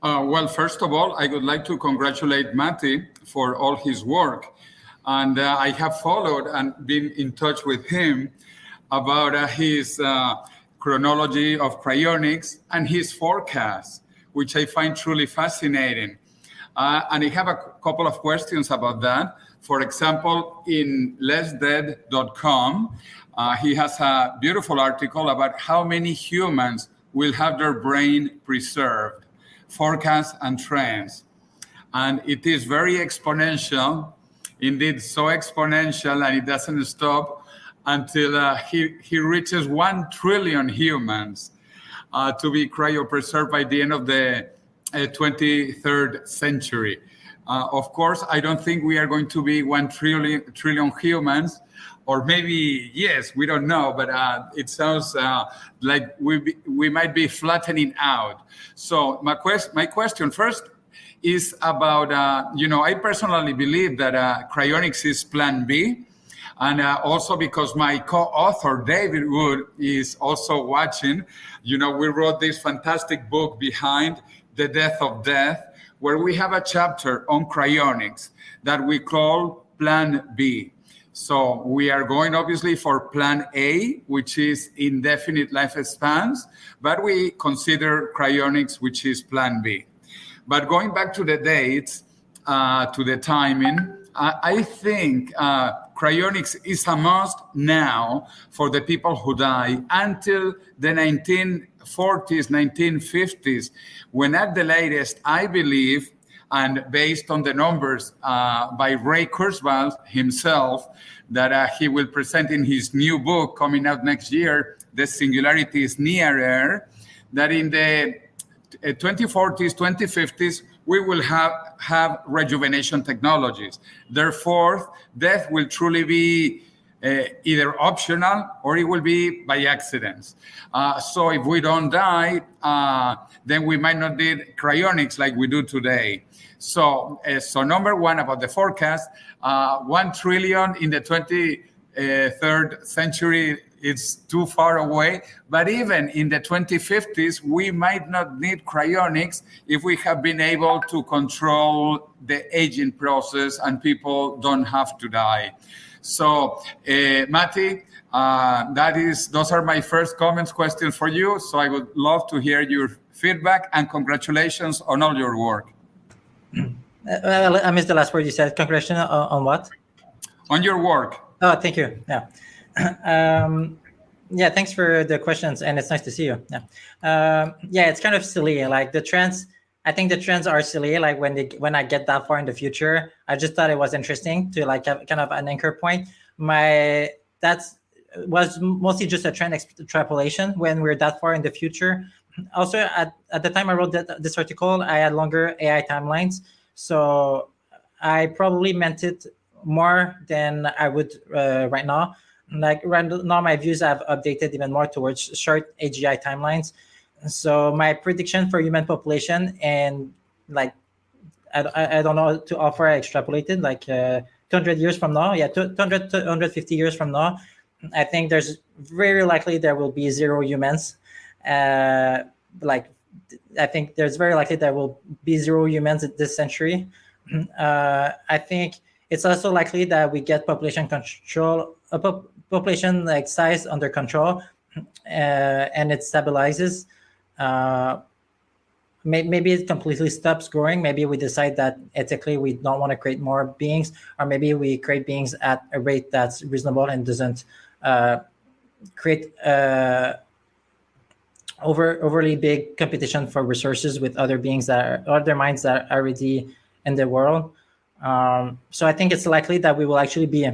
Well, first of all, I would like to congratulate Matty for all his work. And I have followed and been in touch with him about his chronology of cryonics and his forecast, which I find truly fascinating. And I have a couple of questions about that. For example, in lessdead.com, he has a beautiful article about how many humans will have their brain preserved, forecasts and trends. And it is very exponential, indeed so exponential, and it doesn't stop until he reaches 1 trillion humans to be cryopreserved by the end of the 23rd century. Of course, I don't think we are going to be 1 trillion humans, or maybe, yes, we don't know, but it sounds like we might be flattening out. So my question first is about, I personally believe that cryonics is plan B. And also because my co-author, David Wood, is also watching. We wrote this fantastic book, Behind the Death of Death, where we have a chapter on cryonics that we call Plan B. So we are going obviously for Plan A, which is indefinite lifespans, but we consider cryonics, which is Plan B. But going back to the dates, to the timing, I think cryonics is a must now for the people who die until the 1940s, 1950s, when at the latest, I believe, and based on the numbers by Ray Kurzweil himself, that he will present in his new book coming out next year, The Singularity is Nearer, that in the 2040s, 2050s, we will have rejuvenation technologies. Therefore, death will truly be either optional or it will be by accidents. So if we don't die, then we might not need cryonics like we do today. So number one about the forecast, 1 trillion in the 23rd century, it's too far away. But even in the 2050s, we might not need cryonics if we have been able to control the aging process and people don't have to die. So, Matti, those are my first questions for you. So I would love to hear your feedback and congratulations on all your work. I missed the last word you said. Congratulations on what? On your work. Oh, thank you. Yeah. Yeah, thanks for the questions, and it's nice to see you. Yeah, it's kind of silly. Like the trends, I think the trends are silly. Like when I get that far in the future, I just thought it was interesting to like have kind of an anchor point. That's was mostly just a trend extrapolation when we're that far in the future. Also, at the time I wrote this article, I had longer AI timelines, so I probably meant it more than I would right now. Like right now, my views have updated even more towards short AGI timelines. So my prediction for human population and like I don't know to offer, I extrapolated like 200 years from now. Yeah, 200 to 150 years from now, I think there's very likely there will be zero humans. Like I think there's very likely there will be zero humans this century. I think it's also likely that we get population control, population like size under control, and it stabilizes. Maybe it completely stops growing. Maybe we decide that ethically we don't want to create more beings, or maybe we create beings at a rate that's reasonable and doesn't create overly big competition for resources with other beings other minds that are already in the world. So I think it's likely that we will actually be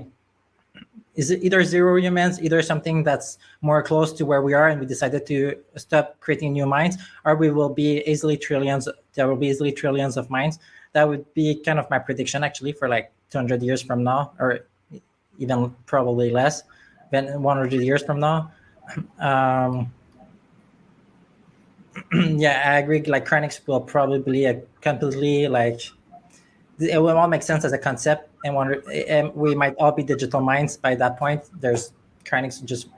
is it either zero humans, either something that's more close to where we are and we decided to stop creating new minds, or we will be easily trillions. There will be easily trillions of minds. That would be kind of my prediction actually for like 200 years from now, or even probably less than 100 years from now. Yeah, I agree. Like cryonics will probably be completely like, it will all make sense as a concept, and we might all be digital minds by that point. There's cryonics just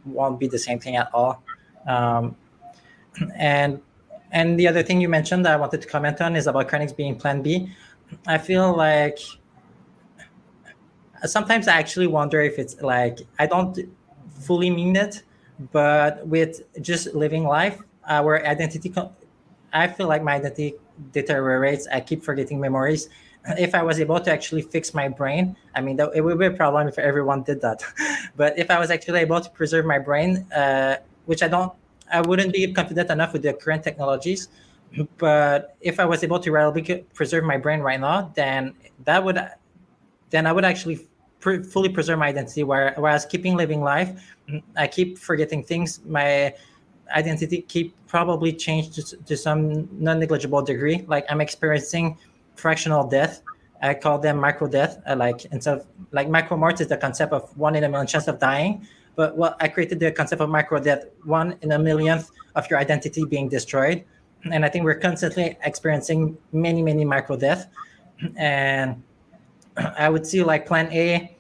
won't be the same thing at all. And the other thing you mentioned that I wanted to comment on is about cryonics being Plan B. I feel like sometimes I actually wonder if it's like, I don't fully mean it, but with just living life, our identity, I feel like my identity deteriorates. I keep forgetting memories. If I was able to actually fix my brain, I mean, it would be a problem if everyone did that. But if I was actually able to preserve my brain, which I wouldn't be confident enough with the current technologies. But if I was able to reliably preserve my brain right now, then I would actually fully preserve my identity. Whereas keeping living life, I keep forgetting things. My identity keep probably changed to some non-negligible degree. Like I'm experiencing fractional death. I call them micro death. Like instead of like micro mort is the concept of 1 in a million chance of dying. But I created the concept of micro death, 1 in a millionth of your identity being destroyed. And I think we're constantly experiencing many, many micro death. And I would see like Plan A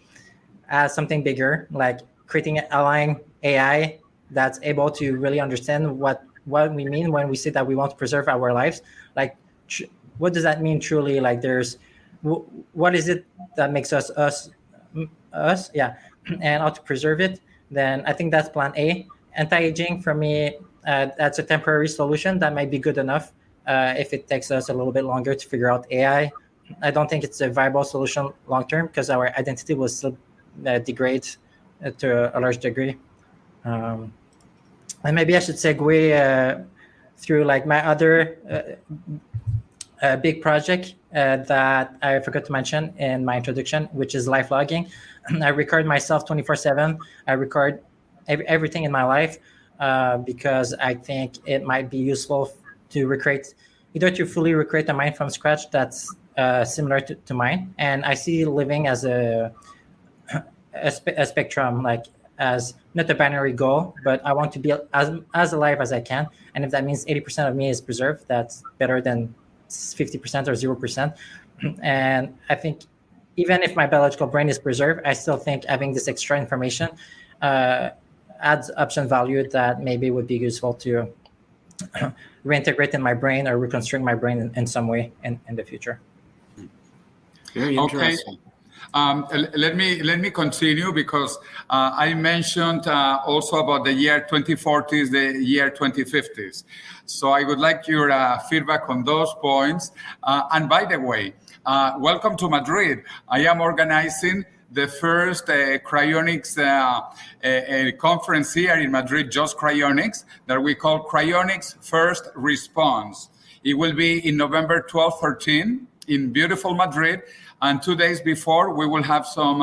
as something bigger, like creating allowing AI that's able to really understand what we mean when we say that we want to preserve our lives. Like, what does that mean truly? Like, what is it that makes us? Yeah, and how to preserve it. Then I think that's Plan A. Anti-aging for me, that's a temporary solution that might be good enough if it takes us a little bit longer to figure out AI. I don't think it's a viable solution long term because our identity will still degrade to a large degree. And maybe I should segue through like my other big project that I forgot to mention in my introduction, which is life logging. I record myself 24/7. I record everything in my life because I think it might be useful to recreate, either to fully recreate a mind from scratch that's similar to mine. And I see living as a spectrum, like as not a binary goal, but I want to be as alive as I can. And if that means 80% of me is preserved, that's better than 50% or 0%. And I think even if my biological brain is preserved, I still think having this extra information adds option value that maybe would be useful to reintegrate in my brain or reconstruct my brain in some way in the future. Very interesting. Let me continue because I mentioned also about the year 2040s, the year 2050s. So I would like your feedback on those points. And by the way, welcome to Madrid. I am organizing the first cryonics conference here in Madrid, just cryonics, that we call Cryonics First Response. It will be in November 12, 13 in beautiful Madrid. And 2 days before, we will have some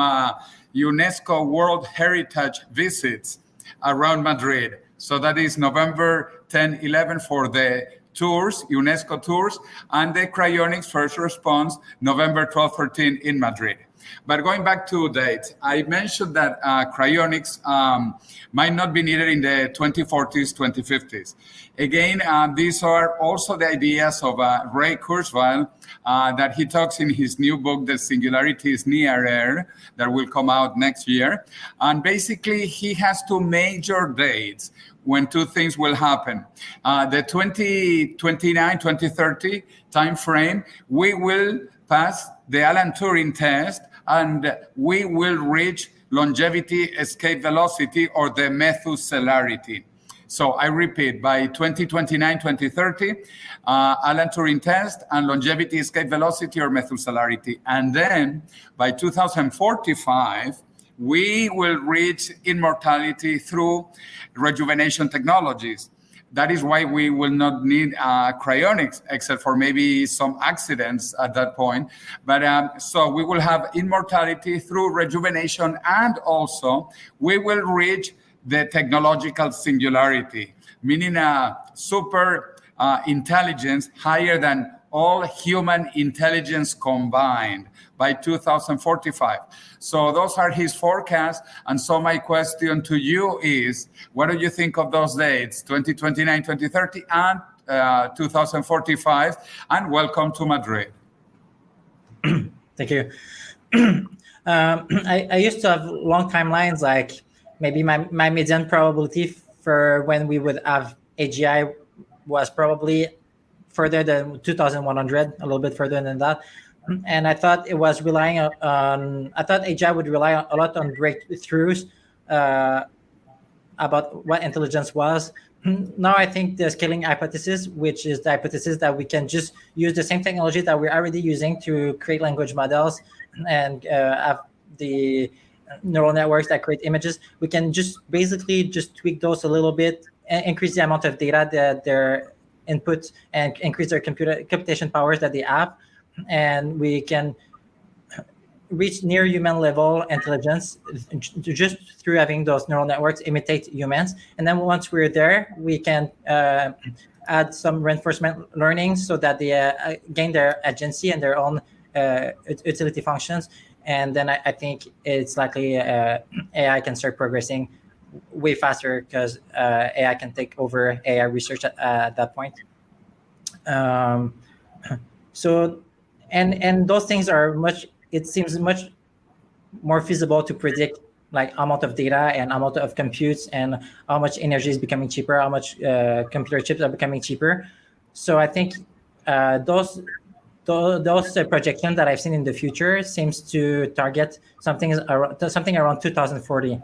UNESCO World Heritage visits around Madrid. So that is November 10, 11 for the tours, UNESCO tours, and the Cryonics First Response, November 12, 13 in Madrid. But going back to dates, I mentioned that cryonics might not be needed in the 2040s, 2050s. Again, these are also the ideas of Ray Kurzweil that he talks in his new book, The Singularity is Nearer, that will come out next year. And basically, he has two major dates when two things will happen. The 2029, 2030 time frame, we will pass the Alan Turing test, and we will reach longevity escape velocity, or the methuselarity. So I repeat, by 2029, 2030, Alan Turing test and longevity escape velocity or methuselarity. And then by 2045, we will reach immortality through rejuvenation technologies. That is why we will not need cryonics, except for maybe some accidents at that point. But so we will have immortality through rejuvenation, and also we will reach the technological singularity, meaning a super intelligence higher than all human intelligence combined by 2045. So those are his forecasts. And so my question to you is, what do you think of those dates, 2029, 2030, and 2045? And welcome to Madrid. Thank you. I used to have long timelines, like maybe my median probability for when we would have AGI was probably further than 2100, a little bit further than that. And I thought it was relying on, I thought AGI would rely a lot on breakthroughs about what intelligence was. Now I think the scaling hypothesis, which is the hypothesis that we can just use the same technology that we're already using to create language models and have the neural networks that create images, we can just basically just tweak those a little bit and increase the amount of data that their input and increase their computation powers that they have. And we can reach near human level intelligence just through having those neural networks imitate humans. And then once we're there, we can add some reinforcement learning so that they gain their agency and their own utility functions. And then I think it's likely AI can start progressing way faster because AI can take over AI research at that point. So, and those things are much, it seems much more feasible to predict like amount of data and amount of computes and how much energy is becoming cheaper, how much computer chips are becoming cheaper. So I think those projections that I've seen in the future seems to target something around 2040.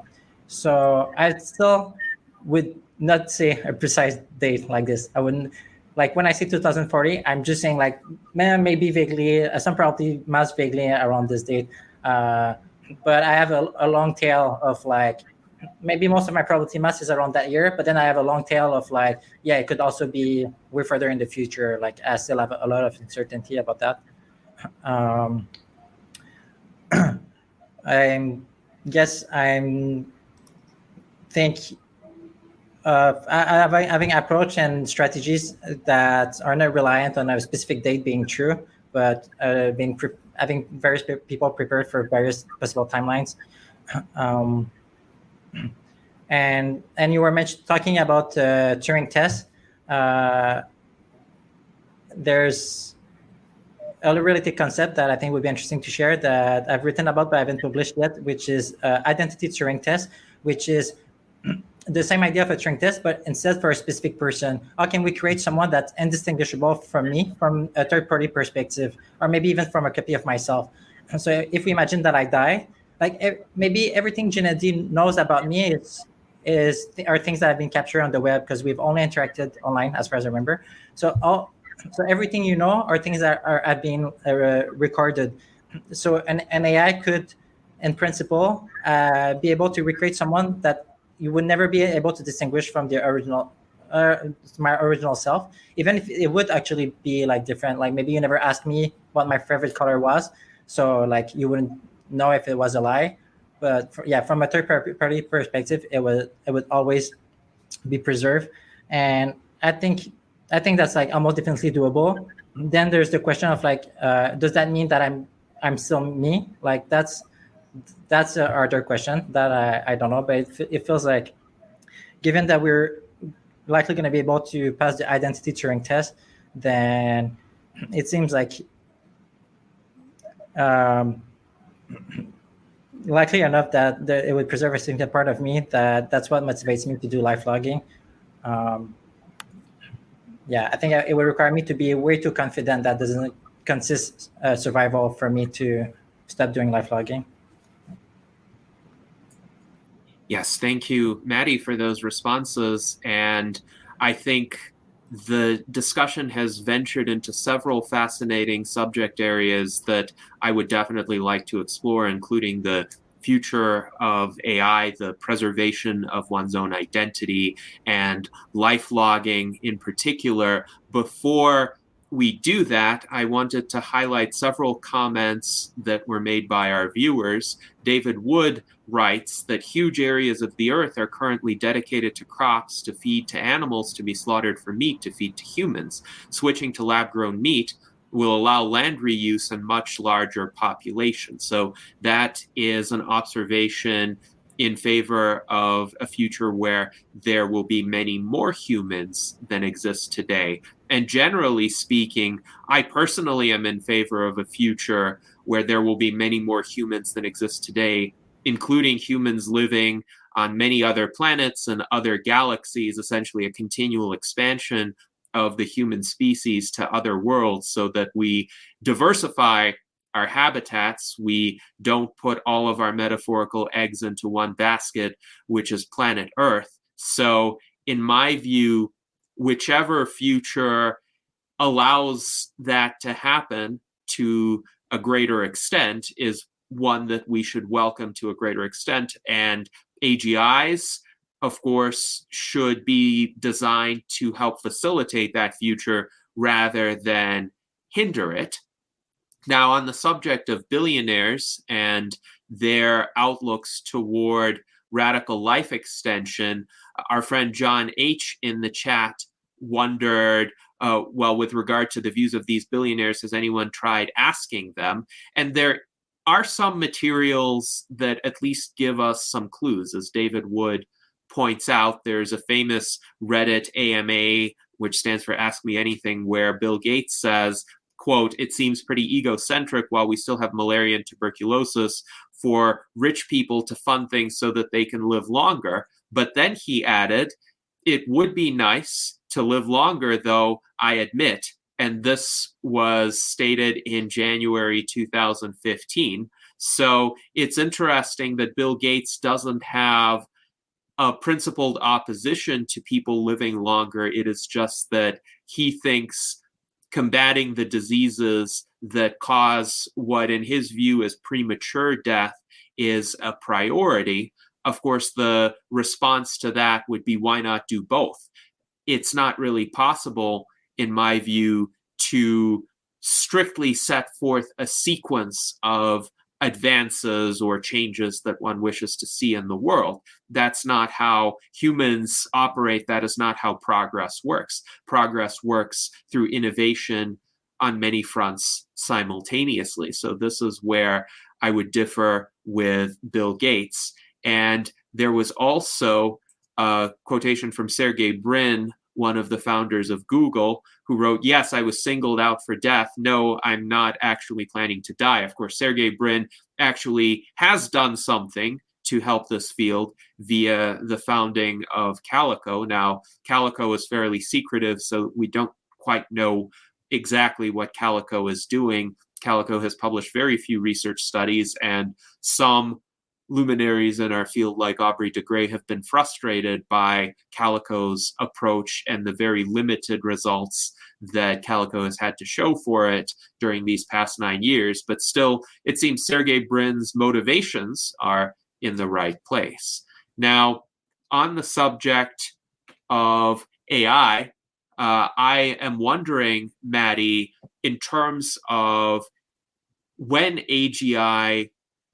So I still would not say a precise date like this. I wouldn't, like when I say 2040, I'm just saying like maybe vaguely, some probably mass vaguely around this date. but I have a long tail of like maybe most of my probability mass is around that year, but then I have a long tail of like, yeah, it could also be way further in the future. Like I still have a lot of uncertainty about that. I guess I'm think of having approach and strategies that are not reliant on a specific date being true, but having various people prepared for various possible timelines. And you were talking about Turing test. There's a related concept that I think would be interesting to share that I've written about but I haven't published yet, which is identity Turing test, which is the same idea of a Turing test, but instead for a specific person. How can we create someone that's indistinguishable from me, from a third-party perspective, or maybe even from a copy of myself? And so if we imagine that I die, like maybe everything Gennady knows about me are things that have been captured on the web because we've only interacted online, as far as I remember. So everything you know are things that have been recorded. So an AI could, in principle, be able to recreate someone that you would never be able to distinguish from the original, my original self, even if it would actually be like different. Like maybe you never asked me what my favorite color was, so like you wouldn't know if it was a lie. But from a third party perspective, it would always be preserved, and I think that's like almost definitely doable. Then there's the question of like, does that mean that I'm still me? Like that's a harder question that I don't know, but it feels like, given that we're likely going to be able to pass the identity Turing test, then it seems like likely enough that it would preserve a significant part of me. That's what motivates me to do life logging. I think it would require me to be way too confident that doesn't consist survival for me to stop doing life logging. Yes, thank you, Maddie, for those responses. And I think the discussion has ventured into several fascinating subject areas that I would definitely like to explore, including the future of AI, the preservation of one's own identity, and life logging in particular. Before we do that, I wanted to highlight several comments that were made by our viewers. David Wood writes that huge areas of the earth are currently dedicated to crops to feed to animals to be slaughtered for meat to feed to humans. Switching to lab-grown meat will allow land reuse and much larger populations. So that is an observation in favor of a future where there will be many more humans than exist today. And generally speaking, I personally am in favor of a future where there will be many more humans than exist today, including humans living on many other planets and other galaxies, essentially a continual expansion of the human species to other worlds so that we diversify our habitats. We don't put all of our metaphorical eggs into one basket, which is planet Earth. So in my view, whichever future allows that to happen to a greater extent is one that we should welcome to a greater extent. And AGIs, of course, should be designed to help facilitate that future rather than hinder it. Now, on the subject of billionaires and their outlooks toward radical life extension, our friend John H. in the chat wondered, with regard to the views of these billionaires, has anyone tried asking them? And there are some materials that at least give us some clues. As David Wood points out, there's a famous Reddit AMA, which stands for Ask Me Anything, where Bill Gates says, quote, "It seems pretty egocentric while we still have malaria and tuberculosis for rich people to fund things so that they can live longer." But then he added, "It would be nice to live longer, though, I admit." And this was stated in January 2015. So it's interesting that Bill Gates doesn't have a principled opposition to people living longer. It is just that he thinks combating the diseases that cause what in his view is premature death is a priority. Of course, the response to that would be, why not do both? It's not really possible, in my view, to strictly set forth a sequence of advances or changes that one wishes to see in the world. That's not how humans operate. That is not how progress works. Progress works through innovation on many fronts simultaneously. So this is where I would differ with Bill Gates. And there was also a quotation from Sergey Brin, one of the founders of Google, who wrote, "Yes, I was singled out for death. No, I'm not actually planning to die." Of course, Sergey Brin actually has done something to help this field via the founding of Calico. Now, Calico is fairly secretive, so we don't quite know exactly what Calico is doing. Calico has published very few research studies, and some luminaries in our field like Aubrey de Grey have been frustrated by Calico's approach and the very limited results that Calico has had to show for it during these past 9 years. But still, it seems Sergey Brin's motivations are in the right place. Now, on the subject of AI, I am wondering, Maddie, in terms of when AGI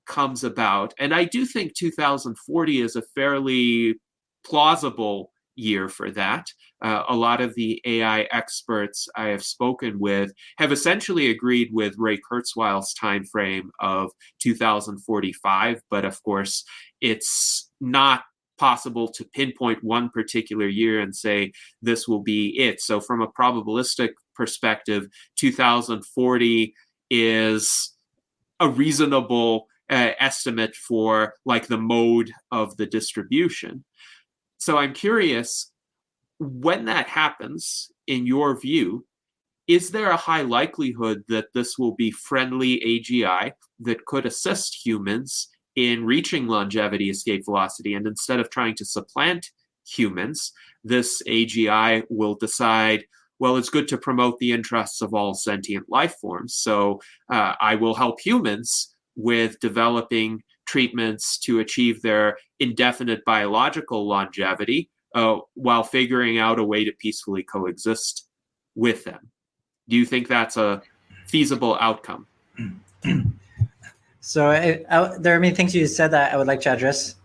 comes about, and I do think 2040 is a fairly plausible year for that. A lot of the AI experts I have spoken with have essentially agreed with Ray Kurzweil's timeframe of 2045, but of course, it's not possible to pinpoint one particular year and say this will be it. So from a probabilistic perspective, 2040 is a reasonable estimate for like the mode of the distribution. So I'm curious, when that happens, in your view, is there a high likelihood that this will be friendly AGI that could assist humans in reaching longevity escape velocity? And instead of trying to supplant humans, this AGI will decide, well, it's good to promote the interests of all sentient life forms. So I will help humans with developing treatments to achieve their indefinite biological longevity while figuring out a way to peacefully coexist with them. Do you think that's a feasible outcome? So there are many things you said that I would like to address,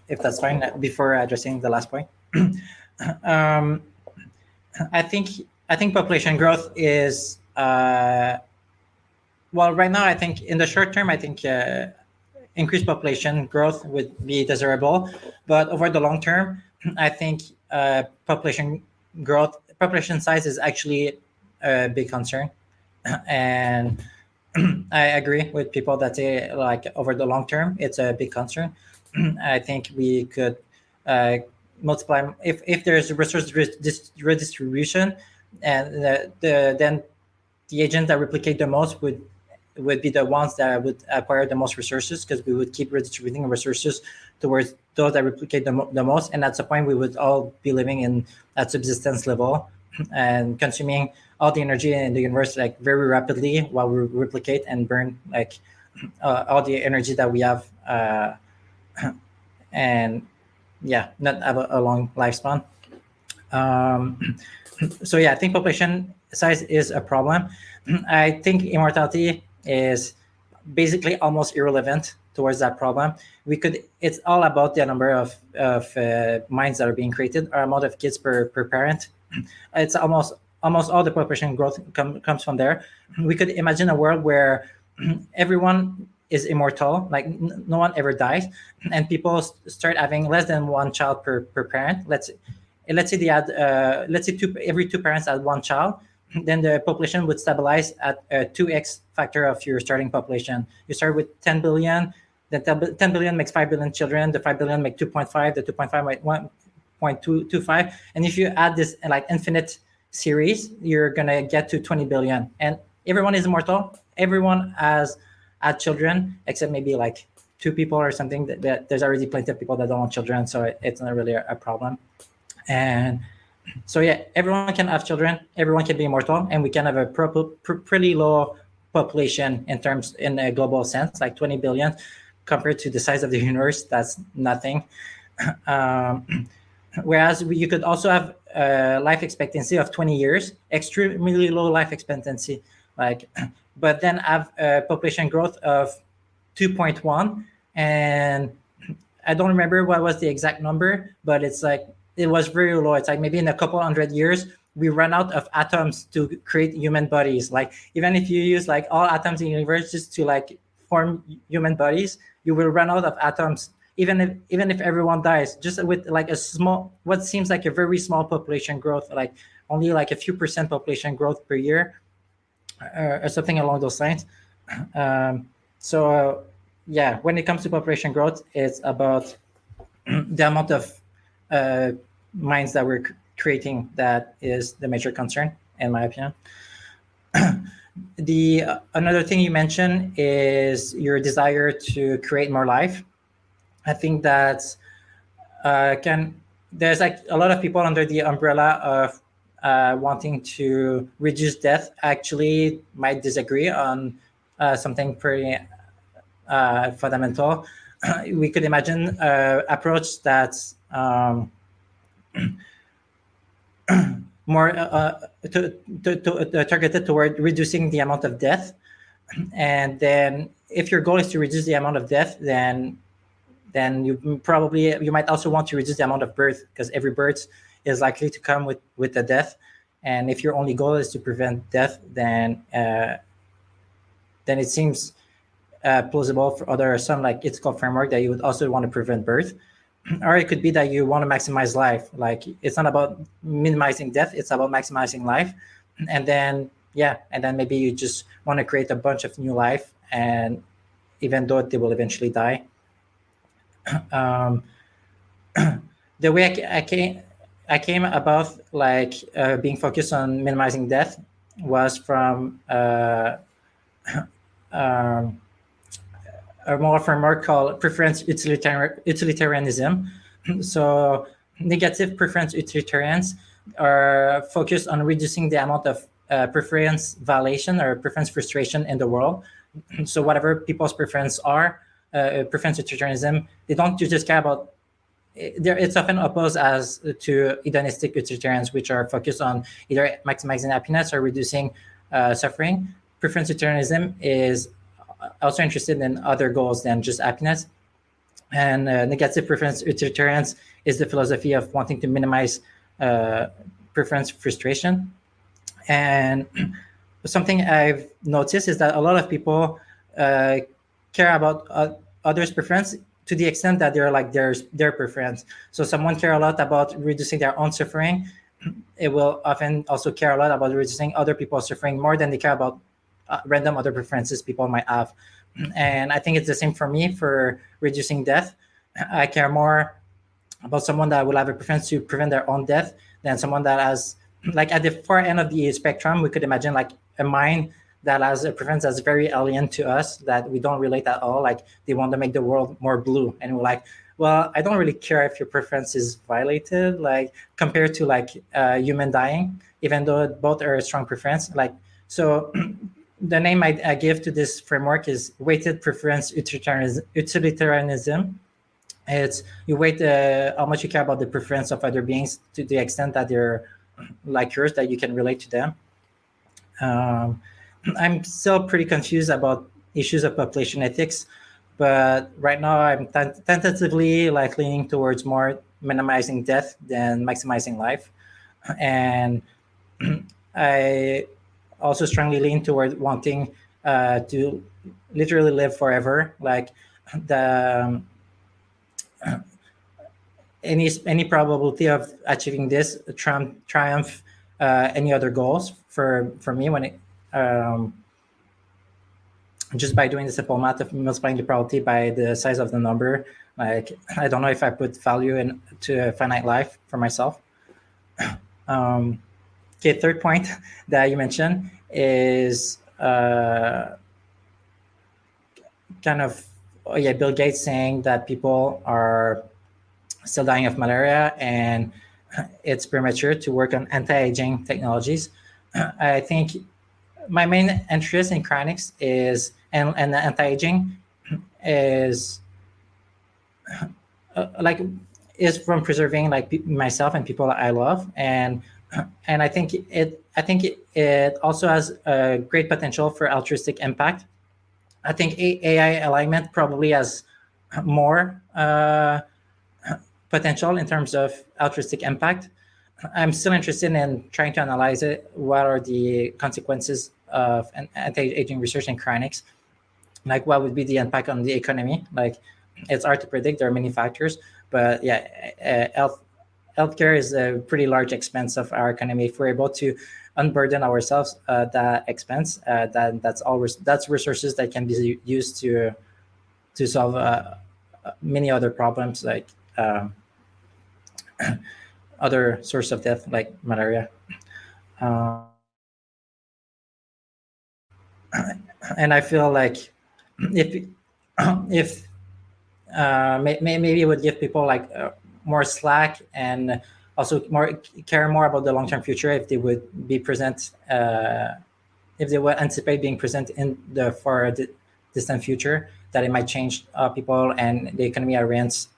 if that's fine, before addressing the last point. I think population growth is well, right now, I think in the short term, I think increased population growth would be desirable. But over the long term, I think population size is actually a big concern. And I agree with people that say, like, over the long term, it's a big concern. I think we could multiply, if there's resource redistribution, and then the agents that replicate the most would be the ones that would acquire the most resources, because we would keep redistributing resources towards those that replicate the most. And at some point, we would all be living at subsistence level and consuming all the energy in the universe like very rapidly while we replicate and burn like all the energy that we have, and not have a long lifespan. So I think population size is a problem. I think immortality is basically almost irrelevant towards that problem. It's all about the number of minds that are being created, or amount of kids per parent. It's almost all the population growth comes from there. We could imagine a world where everyone is immortal, like no one ever dies, and people start having less than one child per parent. Let's say they had every two parents had one child. Then the population would stabilize at a 2x factor of your starting population. You start with 10 billion, then 10 billion makes 5 billion children, the 5 billion make 2.5, the 2.5 make 1.225. And if you add this like infinite series, you're gonna get to 20 billion. And everyone is immortal. Everyone has had children, except maybe like 2 people or something. That there's already plenty of people that don't want children, so it's not really a problem. And so everyone can have children, everyone can be immortal, and we can have a pretty low population in a global sense, like 20 billion, compared to the size of the universe, that's nothing. Um, Whereas you could also have a life expectancy of 20 years, extremely low life expectancy, like, but then have a population growth of 2.1. And I don't remember what was the exact number, but it's like, it was very low. It's like maybe in a couple hundred years, we run out of atoms to create human bodies. Like, even if you use like all atoms in the universe just to like form human bodies, you will run out of atoms even if everyone dies, just with like a small, what seems like a very small population growth, like only like a few percent population growth per year, or something along those lines. So yeah, when it comes to population growth, it's about the amount of minds that we're creating that is the major concern, in my opinion. The another thing you mentioned is your desire to create more life. I think that there's like a lot of people under the umbrella of wanting to reduce death actually might disagree on something pretty fundamental. We could imagine an approach that's more targeted toward reducing the amount of death. And then if your goal is to reduce the amount of death, then you might also want to reduce the amount of birth, because every birth is likely to come with a death. And if your only goal is to prevent death, then it seems plausible for some like ethical framework that you would also want to prevent birth. Or it could be that you want to maximize life. Like, it's not about minimizing death, it's about maximizing life. And then maybe you just want to create a bunch of new life, and even though they will eventually die. The way I came about like being focused on minimizing death was from a more framework called preference utilitarianism. So negative preference utilitarians are focused on reducing the amount of preference violation or preference frustration in the world. So whatever people's preference are, preference utilitarianism, they don't just care about. It's often opposed as to hedonistic utilitarians, which are focused on either maximizing happiness or reducing suffering. Preference utilitarianism is also interested in other goals than just happiness. And negative preference utilitarians is the philosophy of wanting to minimize preference frustration. And something I've noticed is that a lot of people care about others' preference to the extent that they're like their preference. So someone care a lot about reducing their own suffering. It will often also care a lot about reducing other people's suffering more than they care about random other preferences people might have. And I think it's the same for me for reducing death. I care more about someone that will have a preference to prevent their own death than someone that has, like at the far end of the spectrum, we could imagine like a mind that has a preference that's very alien to us, that we don't relate at all. Like they want to make the world more blue. And we're like, well, I don't really care if your preference is violated, like compared to like human dying, even though both are a strong preference. Like, so the name I give to this framework is weighted preference utilitarianism. It's you weight how much you care about the preference of other beings to the extent that they're like yours, that you can relate to them. I'm still pretty confused about issues of population ethics, but right now I'm tentatively like leaning towards more minimizing death than maximizing life. And I also strongly lean toward wanting to literally live forever. Like the any probability of achieving this triumph any other goals for me when it just by doing the simple math of multiplying the probability by the size of the number. Like I don't know if I put value into a finite life for myself. Okay, third point that you mentioned is kind of Bill Gates saying that people are still dying of malaria and it's premature to work on anti-aging technologies. I think my main interest in cryonics is and anti-aging is like is from preserving like myself and people that I love, and I think it also has a great potential for altruistic impact. I think AI alignment probably has more potential in terms of altruistic impact. I'm still interested in trying to analyze it. What are the consequences of anti-aging research in cryonics? Like, what would be the impact on the economy? Like, it's hard to predict. There are many factors, but yeah, healthcare is a pretty large expense of our economy. If we're able to unburden ourselves that expense, then that's resources that can be used to solve many other problems, like other source of death, like malaria. And I feel like if maybe it would give people like more slack, and also care more about the long-term future if they would be present, if they would anticipate being present in the far distant future, that it might change people and the economy orients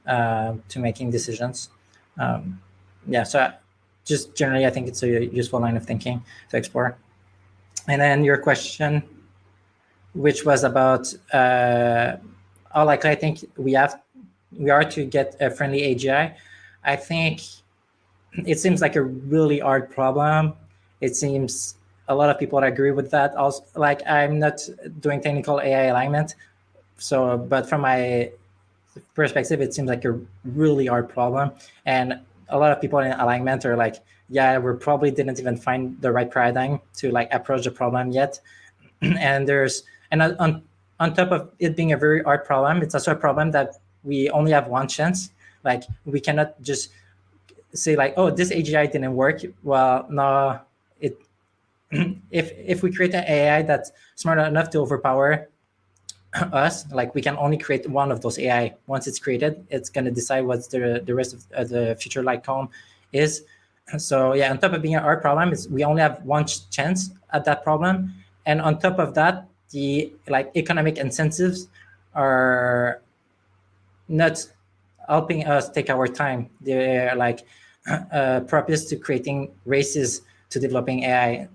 to making decisions. So just generally, I think it's a useful line of thinking to explore. And then your question, which was about how likely I think we are to get a friendly AGI. I think it seems like a really hard problem. It seems a lot of people agree with that. Also, like, I'm not doing technical AI alignment, but from my perspective, it seems like a really hard problem. And a lot of people in alignment are like, yeah, we probably didn't even find the right paradigm to like approach the problem yet. And on top of it being a very hard problem, it's also a problem that we only have one chance. Like, we cannot just say like, oh, this AGI didn't work. Well, no, if we create an AI that's smart enough to overpower us, like, we can only create one of those AI. Once it's created, it's going to decide what's the rest of the future light column is. So yeah, on top of being an hard problem, we only have one chance at that problem. And on top of that, the like economic incentives are not helping us take our time. They're like propice to creating races to developing AI.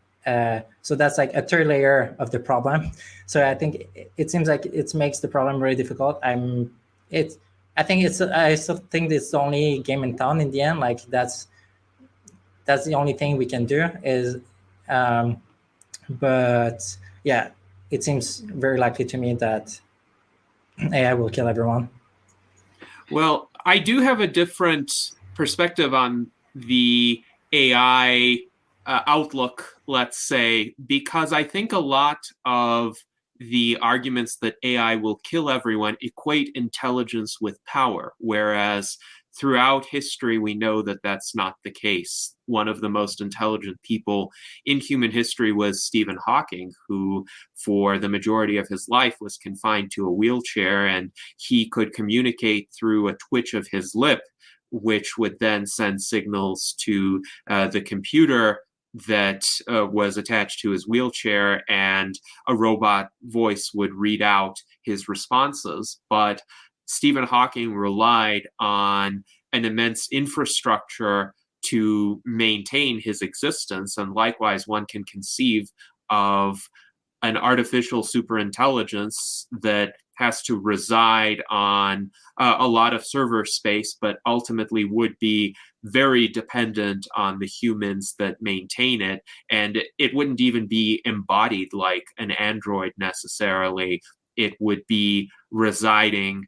So that's like a third layer of the problem. So I think it seems like it makes the problem really difficult. I still think it's the only game in town in the end. Like, that's the only thing we can do is, but yeah, it seems very likely to me that AI will kill everyone. Well, I do have a different perspective on the AI outlook, let's say, because I think a lot of the arguments that AI will kill everyone equate intelligence with power, whereas throughout history, we know that that's not the case. One of the most intelligent people in human history was Stephen Hawking, who for the majority of his life was confined to a wheelchair, and he could communicate through a twitch of his lip, which would then send signals to the computer that was attached to his wheelchair, and a robot voice would read out his responses. But Stephen Hawking relied on an immense infrastructure to maintain his existence. And likewise, one can conceive of an artificial superintelligence that has to reside on a lot of server space, but ultimately would be very dependent on the humans that maintain it. And it wouldn't even be embodied like an android necessarily. It would be residing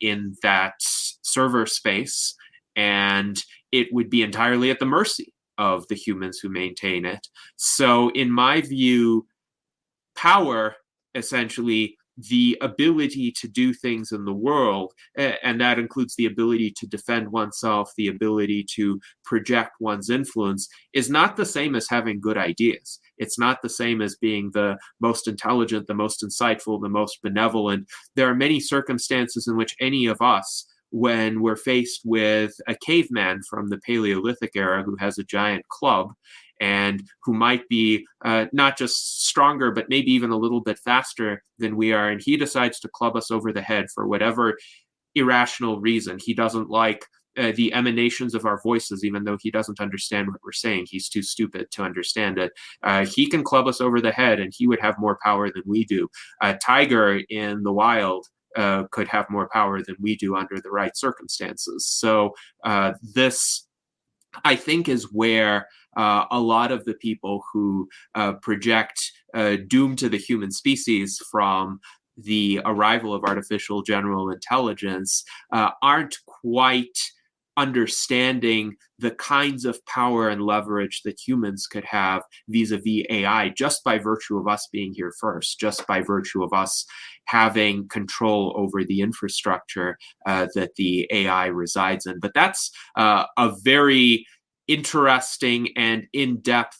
in that server space, and it would be entirely at the mercy of the humans who maintain it. So in my view, power, essentially the ability to do things in the world, and that includes the ability to defend oneself, the ability to project one's influence, is not the same as having good ideas. It's not the same as being the most intelligent, the most insightful, the most benevolent. There are many circumstances in which any of us, when we're faced with a caveman from the Paleolithic era who has a giant club, and who might be not just stronger, but maybe even a little bit faster than we are. And he decides to club us over the head for whatever irrational reason. He doesn't like the emanations of our voices, even though he doesn't understand what we're saying. He's too stupid to understand it. He can club us over the head, and he would have more power than we do. A tiger in the wild could have more power than we do under the right circumstances. So this, I think, is where a lot of the people who project doom to the human species from the arrival of artificial general intelligence aren't quite understanding the kinds of power and leverage that humans could have vis-a-vis AI, just by virtue of us being here first, just by virtue of us having control over the infrastructure that the AI resides in. But that's a very interesting and in-depth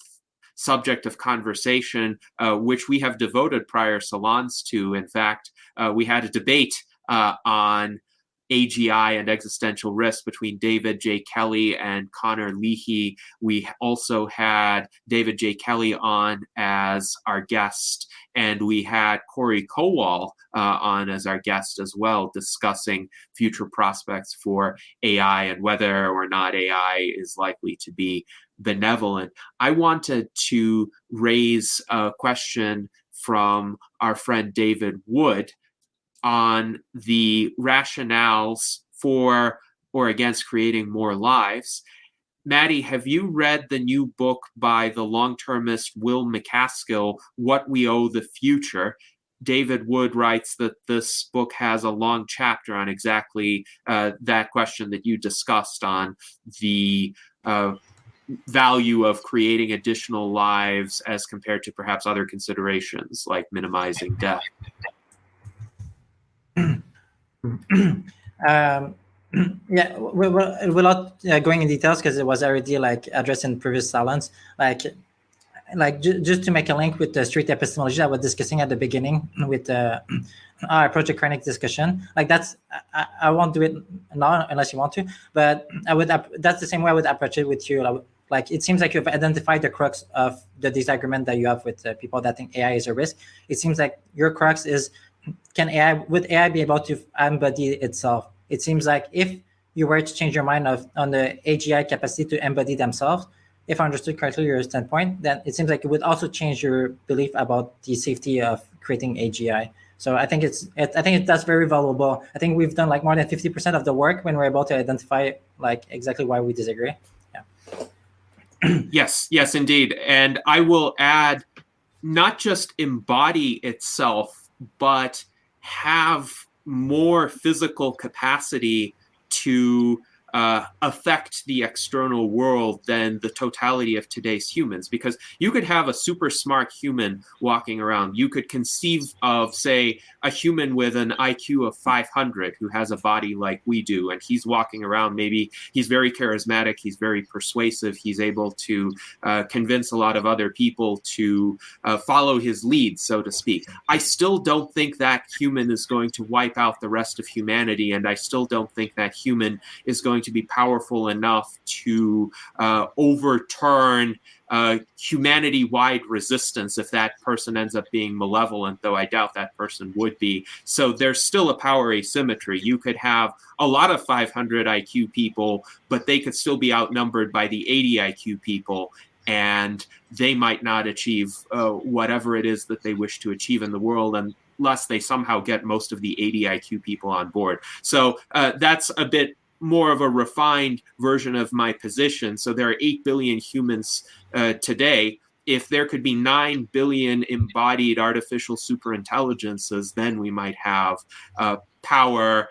subject of conversation, which we have devoted prior salons to. In fact, we had a debate on AGI and existential risk between David J. Kelly and Connor Leahy. We also had David J. Kelly on as our guest, and we had Corey Kowal on as our guest as well, discussing future prospects for AI and whether or not AI is likely to be benevolent. I wanted to raise a question from our friend David Wood on the rationales for or against creating more lives. Maddie, have you read the new book by the long-termist Will MacAskill, What We Owe the Future? David Wood writes that this book has a long chapter on exactly that question that you discussed, on the value of creating additional lives as compared to perhaps other considerations like minimizing death. Yeah, we're not going in details because it was already like addressed in previous salons. Just to make a link with the street epistemology I was discussing at the beginning with our Project Krennic discussion. Like that's, I won't do it now unless you want to, but I would. That's the same way I would approach it with you. Like it seems like you've identified the crux of the disagreement that you have with people that think AI is a risk. It seems like your crux is, would AI be able to embody itself? It seems like if you were to change your mind on the AGI capacity to embody themselves, if I understood correctly your standpoint, then it seems like it would also change your belief about the safety of creating AGI. So I think that's very valuable. I think we've done like more than 50% of the work when we're able to identify like exactly why we disagree. Yeah. Yes, indeed. And I will add, not just embody itself, but have more physical capacity to affect the external world than the totality of today's humans. Because you could have a super smart human walking around. You could conceive of, say, a human with an IQ of 500 who has a body like we do, and he's walking around. Maybe he's very charismatic, he's very persuasive, he's able to convince a lot of other people to follow his lead, so to speak. I still don't think that human is going to wipe out the rest of humanity, and I still don't think that human is going to be powerful enough to overturn humanity-wide resistance if that person ends up being malevolent, though I doubt that person would be. So there's still a power asymmetry. You could have a lot of 500 IQ people, but they could still be outnumbered by the 80 IQ people, and they might not achieve whatever it is that they wish to achieve in the world unless they somehow get most of the 80 IQ people on board. So that's a bit more of a refined version of my position. So there are 8 billion humans today. If there could be 9 billion embodied artificial superintelligences, then we might have power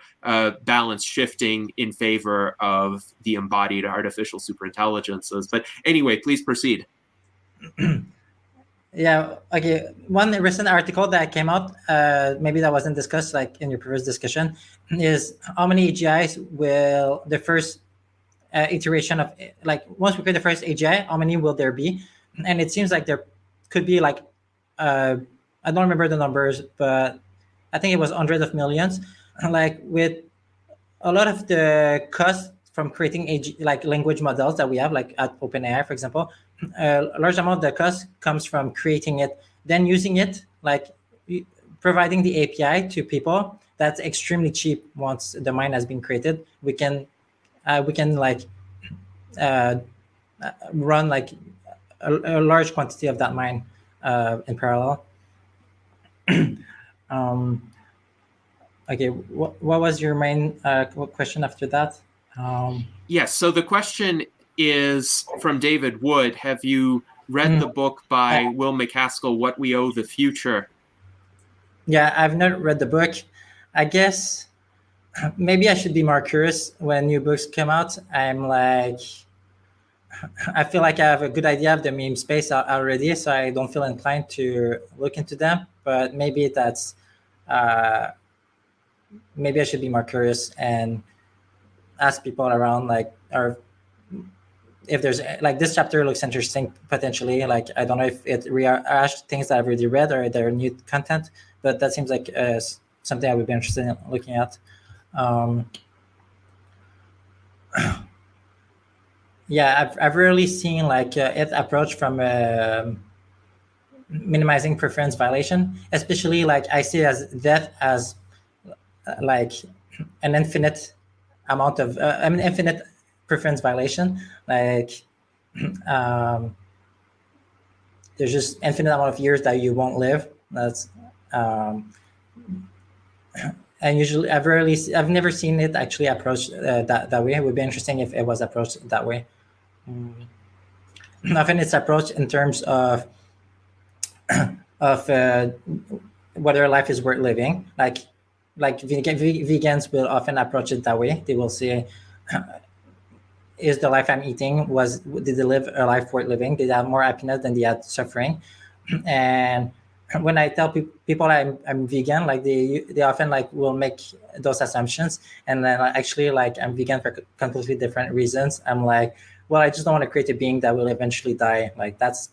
balance shifting in favor of the embodied artificial superintelligences. But anyway, please proceed. Yeah. Okay. One recent article that came out, maybe that wasn't discussed like in your previous discussion, is how many AGIs will the first iteration of, like once we create the first AGI, how many will there be? And it seems like there could be like, I don't remember the numbers, but I think it was hundreds of millions. Like with a lot of the cost from creating like language models that we have, like at OpenAI, for example. A large amount of the cost comes from creating it, then using it, like providing the API to people. That's extremely cheap. Once the mine has been created, we can like run like a large quantity of that mine in parallel. Okay, what was your main question after that? Yes, so the question is from David Wood. Have you read the book by Will MacAskill, What We Owe the Future? Yeah, I've not read the book. I guess maybe I should be more curious when new books come out. I feel like I have a good idea of the meme space already, so I don't feel inclined to look into them. But maybe that's maybe I should be more curious and ask people around, like, or if there's like this chapter looks interesting potentially. Like, I don't know if it rehashed things that I've already read or they're new content, but that seems like something I would be interested in looking at. Yeah, I've rarely seen like it approach from minimizing preference violation, especially like I see as death as like an infinite amount of infinite preference violation. Like there's just infinite amount of years that you won't live. That's and usually I've never seen it actually approached that way. It would be interesting if it was approached that way. Often it's approached in terms of whether life is worth living. Like vegans will often approach it that way. They will say, is the life I'm eating, did they live a life worth living? Did they have more happiness than they had suffering? And when I tell people I'm vegan, like they often like will make those assumptions, and then actually like I'm vegan for completely different reasons. I'm like, well, I just don't want to create a being that will eventually die. Like that's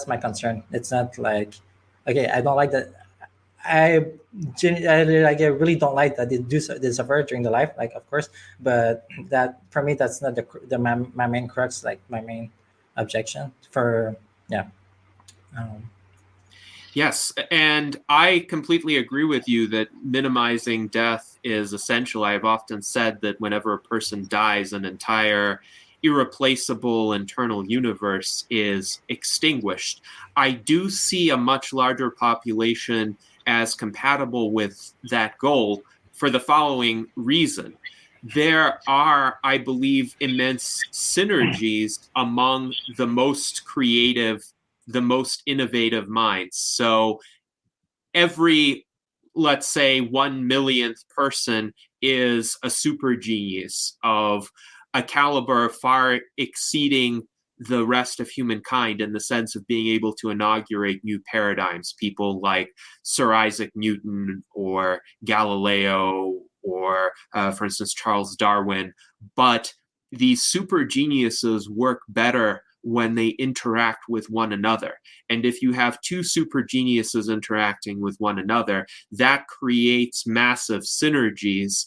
my concern. It's not like, okay, I don't like that. I really don't like that they suffer during the life, like, of course, but that for me, that's not my main crux, like my main objection for, yeah. Yes, and I completely agree with you that minimizing death is essential. I have often said that whenever a person dies, an entire irreplaceable internal universe is extinguished. I do see a much larger population as compatible with that goal for the following reason. There are, I believe, immense synergies among the most creative, the most innovative minds. So every, let's say, 1 millionth person is a super genius of a caliber far exceeding the rest of humankind in the sense of being able to inaugurate new paradigms. People like Sir Isaac Newton or Galileo or, for instance, Charles Darwin. But these super geniuses work better when they interact with one another. And if you have two super geniuses interacting with one another, that creates massive synergies,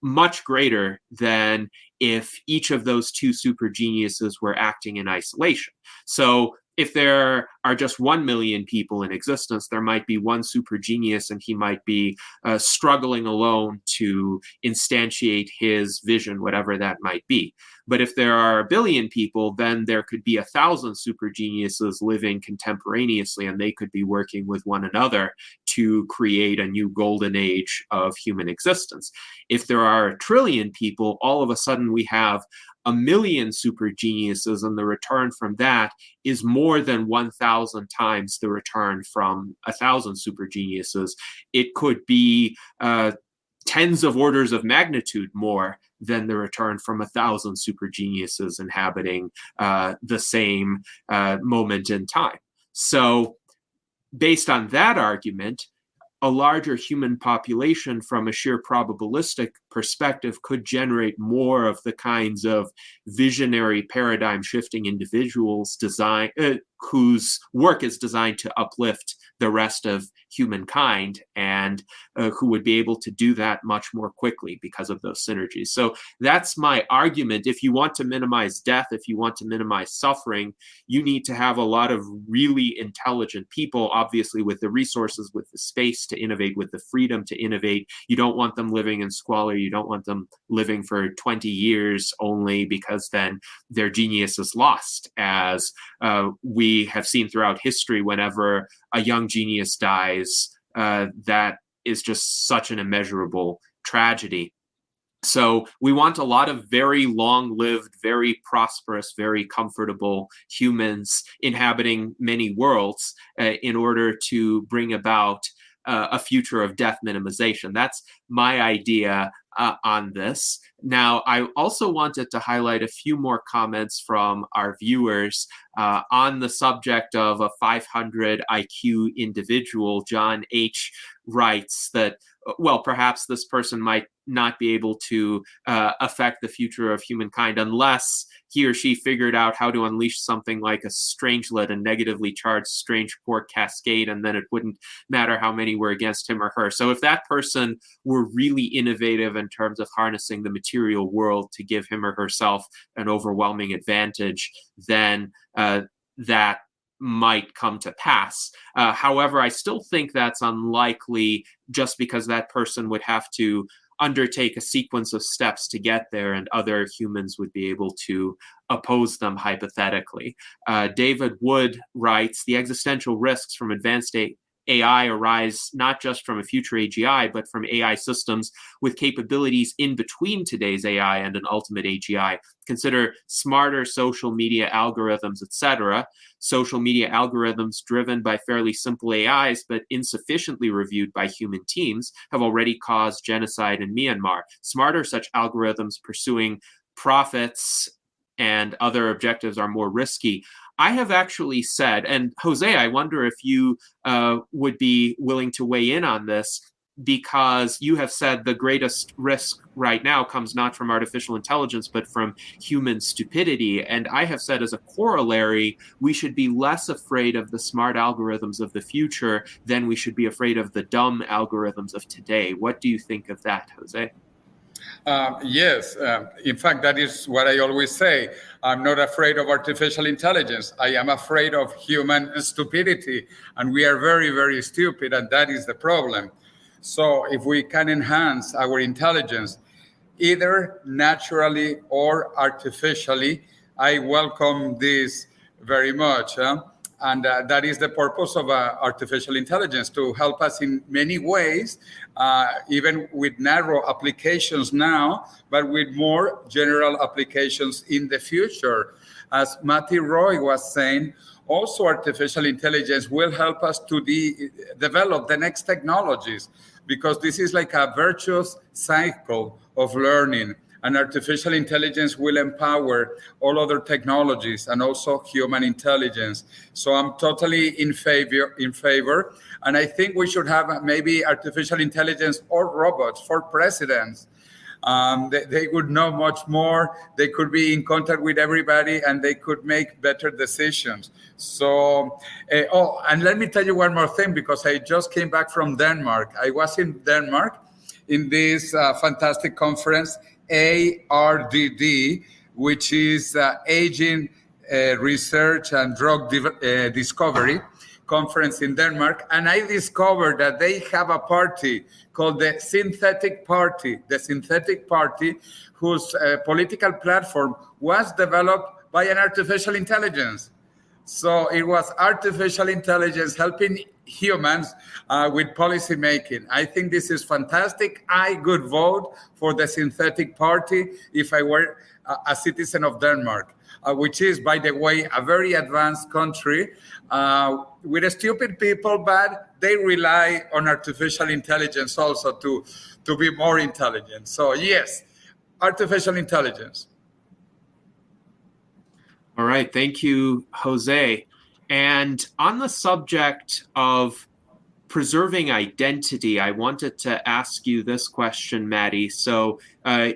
much greater than if each of those two super geniuses were acting in isolation. So if there are just 1 million people in existence, there might be one super genius and he might be struggling alone to instantiate his vision, whatever that might be. But if there are 1 billion people, then there could be 1,000 super geniuses living contemporaneously, and they could be working with one another to create a new golden age of human existence. If there are 1 trillion people, all of a sudden we have 1 million super geniuses, and the return from that is more than 1,000 times the return from 1,000 super geniuses. It could be tens of orders of magnitude more than the return from 1,000 super geniuses inhabiting the same moment in time. So based on that argument, a larger human population from a sheer probabilistic perspective could generate more of the kinds of visionary paradigm shifting individuals whose work is designed to uplift the rest of humankind, and who would be able to do that much more quickly because of those synergies. So that's my argument. If you want to minimize death, if you want to minimize suffering, you need to have a lot of really intelligent people, obviously with the resources, with the space to innovate, with the freedom to innovate. You don't want them living in squalor. You don't want them living for 20 years only, because then their genius is lost, as we have seen throughout history. Whenever a young genius dies, that is just such an immeasurable tragedy. So we want a lot of very long-lived, very prosperous, very comfortable humans inhabiting many worlds in order to bring about a future of death minimization. That's my idea on this. Now, I also wanted to highlight a few more comments from our viewers on the subject of a 500 IQ individual. John H. writes that, well, perhaps this person might not be able to affect the future of humankind unless he or she figured out how to unleash something like a strangelet, a negatively charged strange quark cascade, and then it wouldn't matter how many were against him or her. So if that person were really innovative in terms of harnessing the material world to give him or herself an overwhelming advantage, then that might come to pass. However, I still think that's unlikely, just because that person would have to undertake a sequence of steps to get there, and other humans would be able to oppose them hypothetically. David Wood writes, the existential risks from advanced AI arise not just from a future AGI, but from AI systems with capabilities in between today's AI and an ultimate AGI. Consider smarter social media algorithms, etc. Social media algorithms driven by fairly simple AIs, but insufficiently reviewed by human teams, have already caused genocide in Myanmar. Smarter such algorithms pursuing profits and other objectives are more risky. I have actually said, and Jose, I wonder if you would be willing to weigh in on this, because you have said the greatest risk right now comes not from artificial intelligence, but from human stupidity. And I have said, as a corollary, we should be less afraid of the smart algorithms of the future than we should be afraid of the dumb algorithms of today. What do you think of that, Jose? Yes. In fact, that is what I always say. I'm not afraid of artificial intelligence. I am afraid of human stupidity. And we are very, very stupid. And that is the problem. So if we can enhance our intelligence, either naturally or artificially, I welcome this very much. And that is the purpose of artificial intelligence, to help us in many ways, even with narrow applications now, but with more general applications in the future. As Matti Roy was saying, also artificial intelligence will help us to develop the next technologies, because this is like a virtuous cycle of learning. And artificial intelligence will empower all other technologies and also human intelligence. So I'm totally in favor. And I think we should have maybe artificial intelligence or robots for presidents. They would know much more. They could be in contact with everybody, and they could make better decisions. So, and let me tell you one more thing, because I just came back from Denmark. I was in Denmark in this fantastic conference, ARDD, which is Aging Research and Drug Discovery Conference in Denmark. And I discovered that they have a party called the Synthetic Party, whose political platform was developed by an artificial intelligence. So it was artificial intelligence helping humans with policy making. I think this is fantastic. I would vote for the Synthetic Party if I were a citizen of Denmark, which is, by the way, a very advanced country with stupid people, but they rely on artificial intelligence also to be more intelligent. So yes, artificial intelligence. All right. Thank you, Jose. And on the subject of preserving identity, I wanted to ask you this question, Maddie. So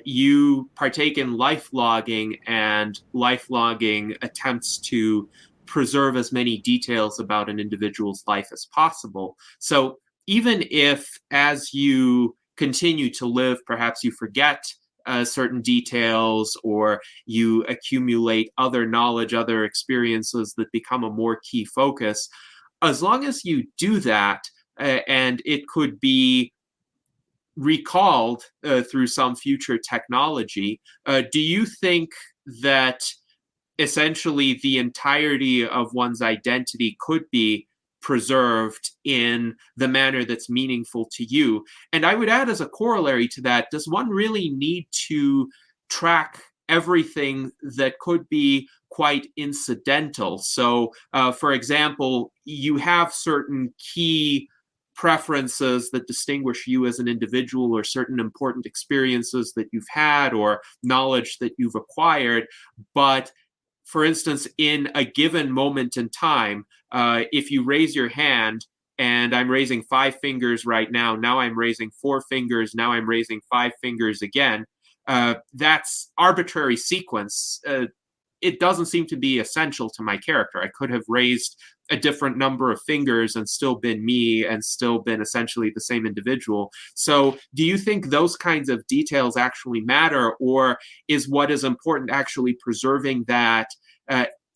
you partake in life logging, and life logging attempts to preserve as many details about an individual's life as possible. So even if, as you continue to live, perhaps you forget certain details, or you accumulate other knowledge, other experiences that become a more key focus, as long as you do that, and it could be recalled through some future technology, do you think that essentially the entirety of one's identity could be preserved in the manner that's meaningful to you? And I would add, as a corollary to that, does one really need to track everything that could be quite incidental? So, for example, you have certain key preferences that distinguish you as an individual, or certain important experiences that you've had or knowledge that you've acquired. But for instance, in a given moment in time, if you raise your hand, and I'm raising 5 fingers right now, now I'm raising 4 fingers, now I'm raising 5 fingers again, that's arbitrary sequence. It doesn't seem to be essential to my character. I could have raised a different number of fingers and still been me, and still been essentially the same individual. So do you think those kinds of details actually matter, or is what is important actually preserving that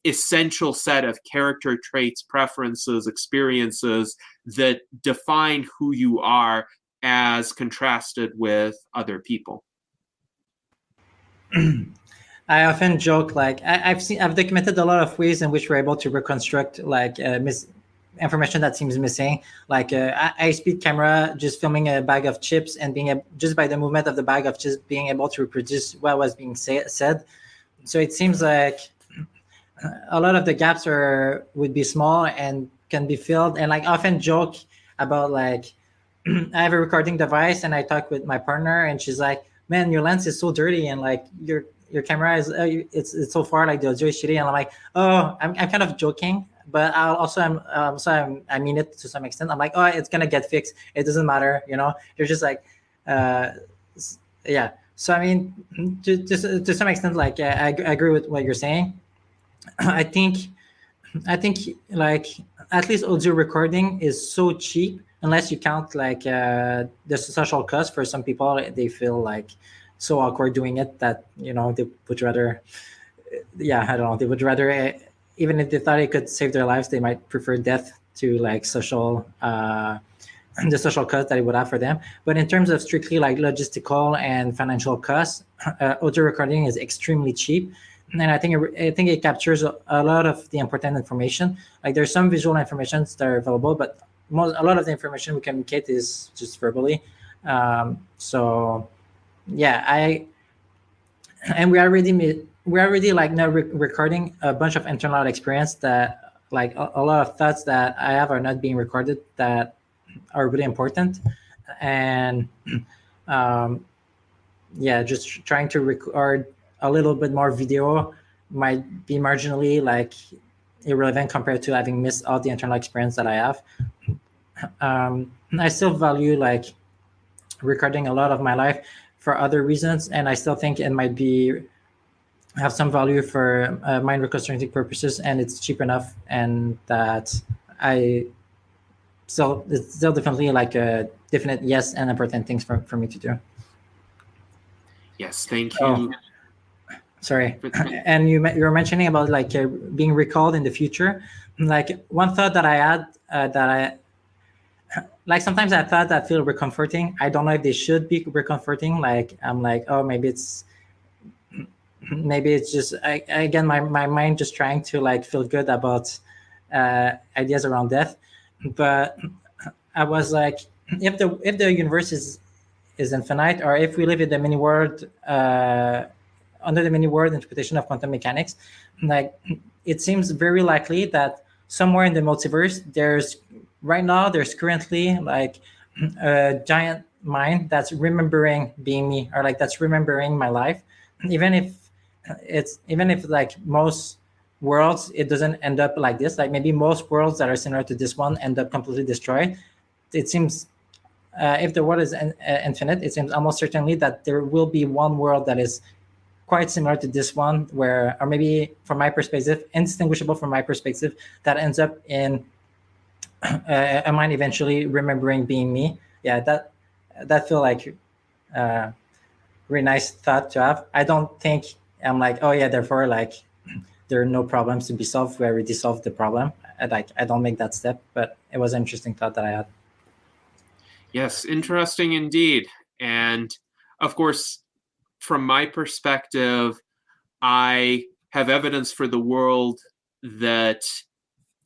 essential set of character traits, preferences, experiences that define who you are as contrasted with other people? I often joke, like I've documented a lot of ways in which we're able to reconstruct like information that seems missing, like high-speed camera just filming a bag of chips and being just by the movement of the bag of chips being able to reproduce what was being said. So it seems like a lot of the gaps would be small and can be filled. And like often joke about, like, I have a recording device and I talk with my partner and she's like, man, your lens is so dirty, and like your camera is it's so far, like the audio is shitty. And I'm like, oh, I'm kind of joking, but I mean it to some extent. I'm like, oh, it's gonna get fixed, it doesn't matter, you know. They're just like yeah. So I mean, to some extent, like I agree with what you're saying. I think like at least audio recording is so cheap, unless you count like the social cost. For some people, they feel like so awkward doing it that, you know, they would rather, I don't know, they would rather, even if they thought it could save their lives, they might prefer death to like social the social cost that it would have for them. But in terms of strictly like logistical and financial costs, audio recording is extremely cheap. And I think it captures a lot of the important information. Like there's some visual information that are available, but a lot of the information we communicate is just verbally. So yeah, we're already like now recording a bunch of internal experience that, like a lot of thoughts that I have are not being recorded that are really important. And just trying to record a little bit more video might be marginally like irrelevant compared to having missed all the internal experience that I have. I still value like recording a lot of my life for other reasons, and I still think it might have some value for mind reconstructing purposes, and it's cheap enough, and that it's still definitely like a definite yes and important things for me to do. Yes, thank you. Sorry. And you were mentioning about like being recalled in the future. Like one thought that I had that I like, sometimes I thought that feel reconforting. I don't know if they should be reconforting. Like I'm like, oh, maybe it's just again my mind just trying to like feel good about ideas around death. But I was like, if the universe is infinite, or if we live in the mini world under the mini world interpretation of quantum mechanics, like it seems very likely that somewhere in the multiverse there's currently like a giant mind that's remembering being me, or like that's remembering my life, even if like most worlds it doesn't end up like this. Like maybe most worlds that are similar to this one end up completely destroyed, it seems if the world is infinite, it seems almost certainly that there will be one world that is quite similar to this one, where, or maybe from my perspective, indistinguishable from my perspective, that ends up in a mind eventually remembering being me. Yeah, that feel like really nice thought to have. I don't think I'm like, oh yeah, therefore like there are no problems to be solved. We already solved the problem. I don't make that step, but it was an interesting thought that I had. Yes, interesting indeed. And of course, from my perspective, I have evidence for the world that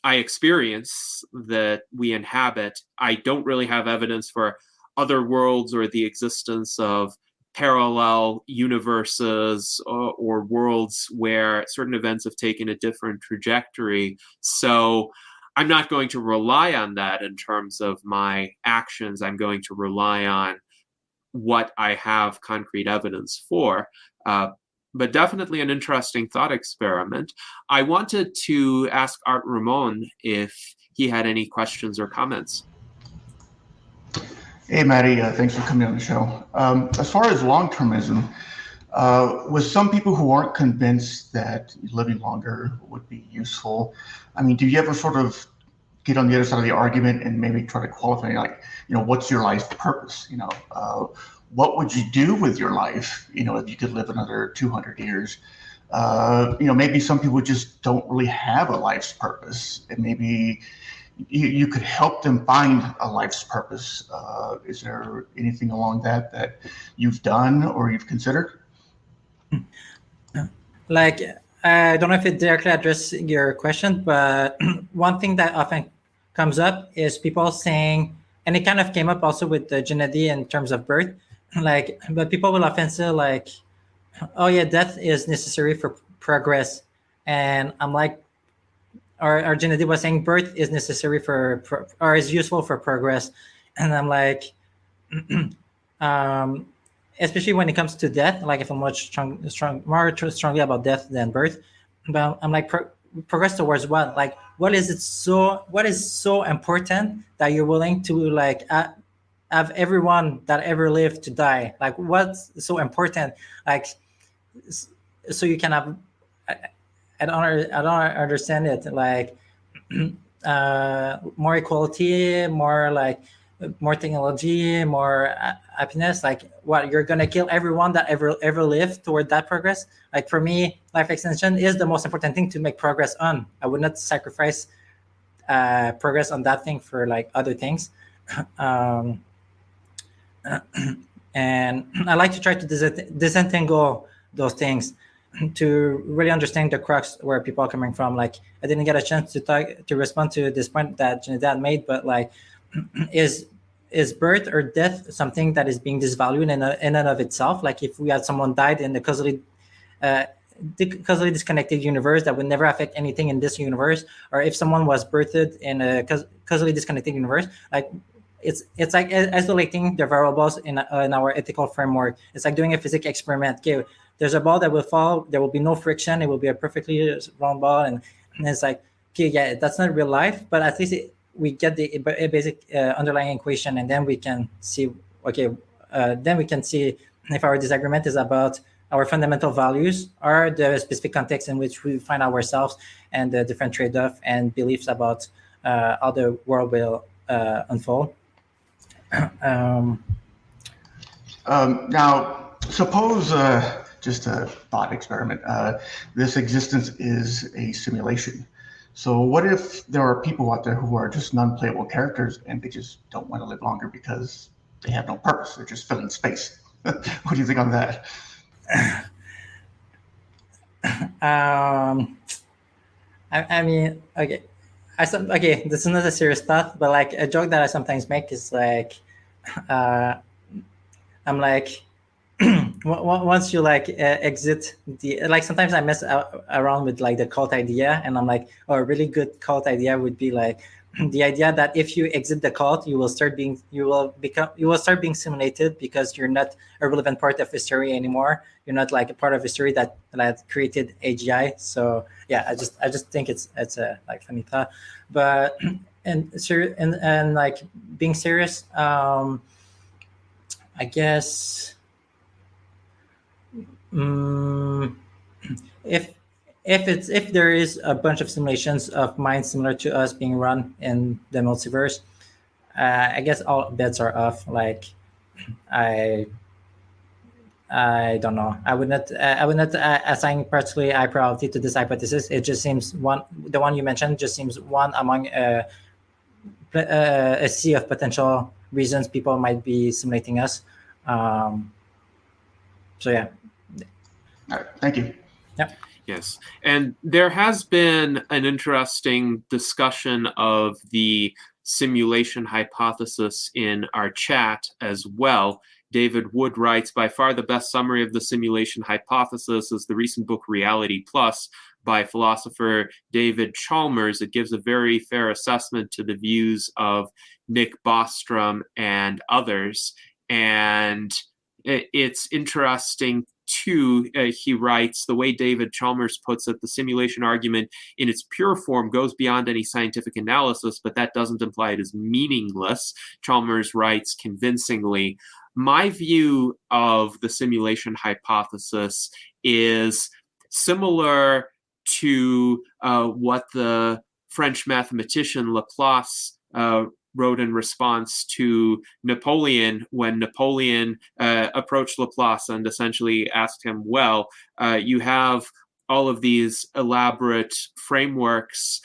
I experience, that we inhabit. I don't really have evidence for other worlds or the existence of parallel universes or worlds where certain events have taken a different trajectory. So I'm not going to rely on that in terms of my actions. I'm going to rely on what I have concrete evidence for. But definitely an interesting thought experiment. I wanted to ask Art Ramon if he had any questions or comments. Hey, Maddie, thanks for coming on the show. As far as long-termism, with some people who aren't convinced that living longer would be useful, I mean, do you ever sort of get on the other side of the argument and maybe try to qualify, like, what's your life purpose? What would you do with your life, if you could live another 200 years? Maybe some people just don't really have a life's purpose, and maybe you could help them find a life's purpose. Is there anything along that you've done or you've considered? Like, I don't know if it directly addresses your question, but one thing that often comes up is people saying, and it kind of came up also with the Gennady in terms of birth, but people will often say like, oh yeah, death is necessary for progress. And I'm like, or Gennady was saying birth is necessary or is useful for progress. And I'm like, especially when it comes to death, like if I'm more strongly about death than birth, but I'm like, progress towards what? Like, what is so important that you're willing to like have everyone that ever lived to die? Like, what's so important? Like, so you can have, I don't understand it. Like, more equality, more technology, more happiness. Like, what, you're gonna kill everyone that ever lived toward that progress? Like, for me, life extension is the most important thing to make progress on. I would not sacrifice progress on that thing for like other things. And I like to try to disentangle those things to really understand the crux where people are coming from. Like, I didn't get a chance to respond to this point that Gennady made, but like, is birth or death something that is being disvalued in and of itself? Like, if we had someone died in the causally disconnected universe that would never affect anything in this universe, or if someone was birthed in a causally disconnected universe, like, it's like isolating the variables in our ethical framework. It's like doing a physics experiment. Okay, there's a ball that will fall. There will be no friction. It will be a perfectly round ball, and it's like, okay, yeah, that's not real life, but at least we get the basic underlying equation, and then we can see. Okay, then we can see if our disagreement is about our fundamental values or the specific context in which we find ourselves, and the different trade-off and beliefs about how the world will unfold. Now, suppose, just a thought experiment, this existence is a simulation. So what if there are people out there who are just non-playable characters and they just don't want to live longer because they have no purpose? They're just filling space. What do you think on that? I mean, okay. Okay, this is not a serious thought, but like a joke that I sometimes make is like, I'm like, once you like exit the, like, sometimes I mess around with like the cult idea, and I'm like, oh, a really good cult idea would be like the idea that if you exit the cult, you will start being simulated because you're not a relevant part of history anymore. You're not like a part of history that created AGI. So yeah, I just think it's a like funny thought. But and like being serious. I guess if if there is a bunch of simulations of minds similar to us being run in the multiverse, I guess all bets are off. Like I I don't know. I would not assign particularly high probability to this hypothesis. It just seems the one you mentioned just seems one among a sea of potential reasons people might be simulating us. So yeah. All right, thank you. Yeah. Yes. And there has been an interesting discussion of the simulation hypothesis in our chat as well. David Wood writes, by far the best summary of the simulation hypothesis is the recent book Reality Plus by philosopher David Chalmers. It gives a very fair assessment to the views of Nick Bostrom and others. And it's interesting too, he writes, the way David Chalmers puts it, the simulation argument in its pure form goes beyond any scientific analysis, but that doesn't imply it is meaningless. Chalmers writes convincingly, my view of the simulation hypothesis is similar to what the French mathematician Laplace wrote in response to Napoleon when Napoleon approached Laplace and essentially asked him, well, you have all of these elaborate frameworks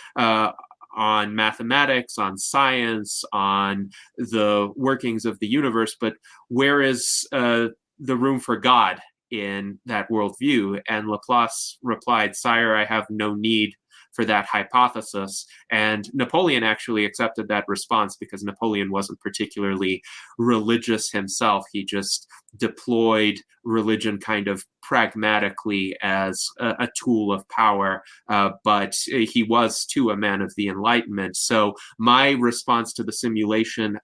on mathematics, on science, on the workings of the universe, but where is the room for God in that worldview? And Laplace replied, sire, I have no need for that hypothesis. And Napoleon actually accepted that response because Napoleon wasn't particularly religious himself. He just deployed religion kind of pragmatically as a tool of power, but he was too a man of the Enlightenment. So my response to the simulation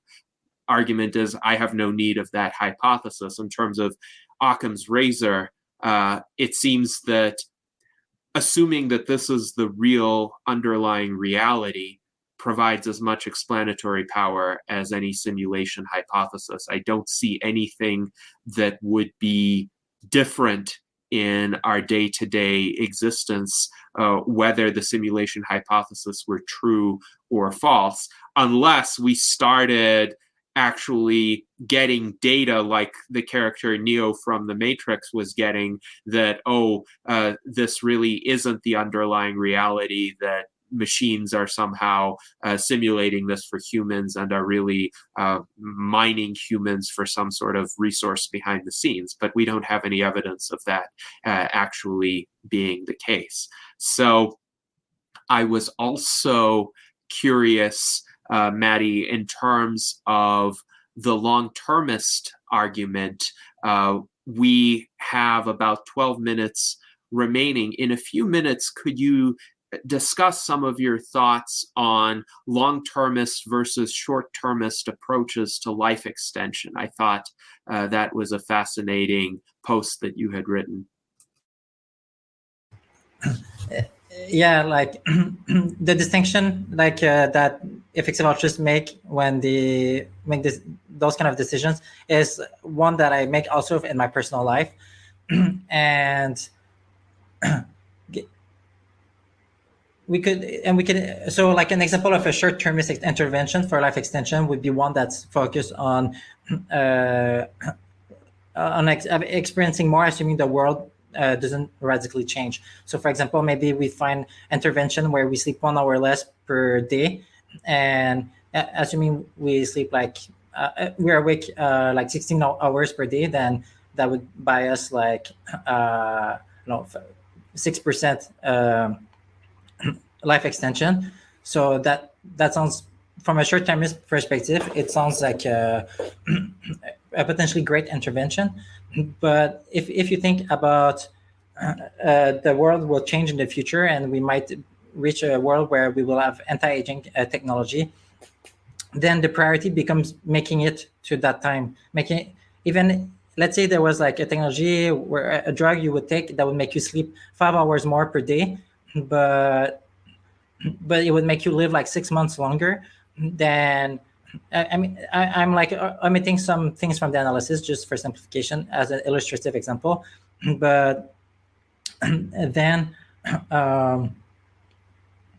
argument is I have no need of that hypothesis. In terms of Occam's razor, it seems that assuming that this is the real underlying reality provides as much explanatory power as any simulation hypothesis. I don't see anything that would be different in our day-to-day existence, whether the simulation hypothesis were true or false, unless we started actually getting data like the character Neo from the Matrix was getting, that, this really isn't the underlying reality, that machines are somehow simulating this for humans and are really mining humans for some sort of resource behind the scenes. But we don't have any evidence of that actually being the case. So I was also curious, Maddie, in terms of the long-termist argument. We have about 12 minutes remaining. In a few minutes, could you discuss some of your thoughts on long-termist versus short-termist approaches to life extension? I thought that was a fascinating post that you had written. Yeah, like the distinction that effectiologists make when they make those kind of decisions is one that I make also in my personal life. And we could so like an example of a short-termist intervention for life extension would be one that's focused on experiencing more, assuming the world doesn't radically change. So for example, maybe we find intervention where we sleep 1 hour less per day, and assuming we sleep we're awake 16 hours per day, then that would buy us 6% life extension. So that sounds, from a short-termist perspective, it sounds like a potentially great intervention. But if you think about the world will change in the future, and we might reach a world where we will have anti-aging technology, then the priority becomes making it to that time. Even let's say there was a technology where a drug you would take that would make you sleep 5 hours more per day, but it would make you live 6 months longer. then I'm like omitting some things from the analysis just for simplification as an illustrative example, but then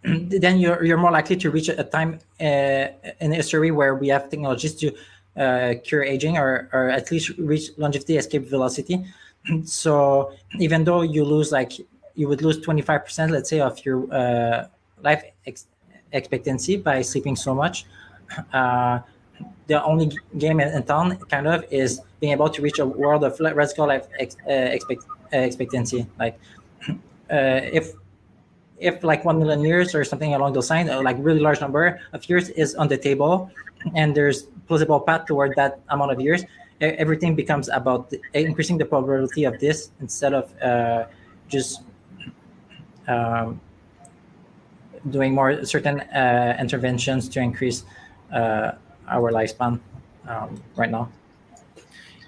then you're more likely to reach a time in history where we have technologies to cure aging or at least reach longevity escape velocity. So even though you would lose 25%, let's say, of your life expectancy by sleeping so much, the only game in town kind of is being able to reach a world of radical life expectancy. Like if like 1 million years or something along those lines, like really large number of years is on the table, and there's plausible path toward that amount of years, everything becomes about increasing the probability of this instead of just doing more certain interventions to increase our lifespan right now.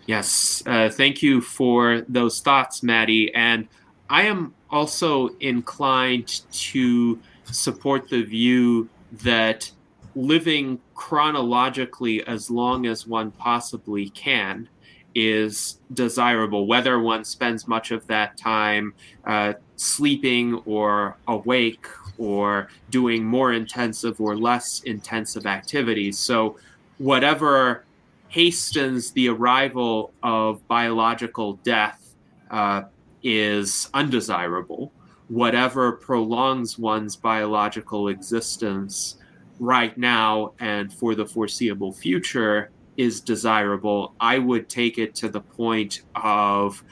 Yes, thank you for those thoughts, Maddie. And I am also inclined to support the view that living chronologically as long as one possibly can is desirable, whether one spends much of that time sleeping or awake or doing more intensive or less intensive activities. So whatever hastens the arrival of biological death is undesirable. Whatever prolongs one's biological existence right now and for the foreseeable future is desirable. I would take it to the point of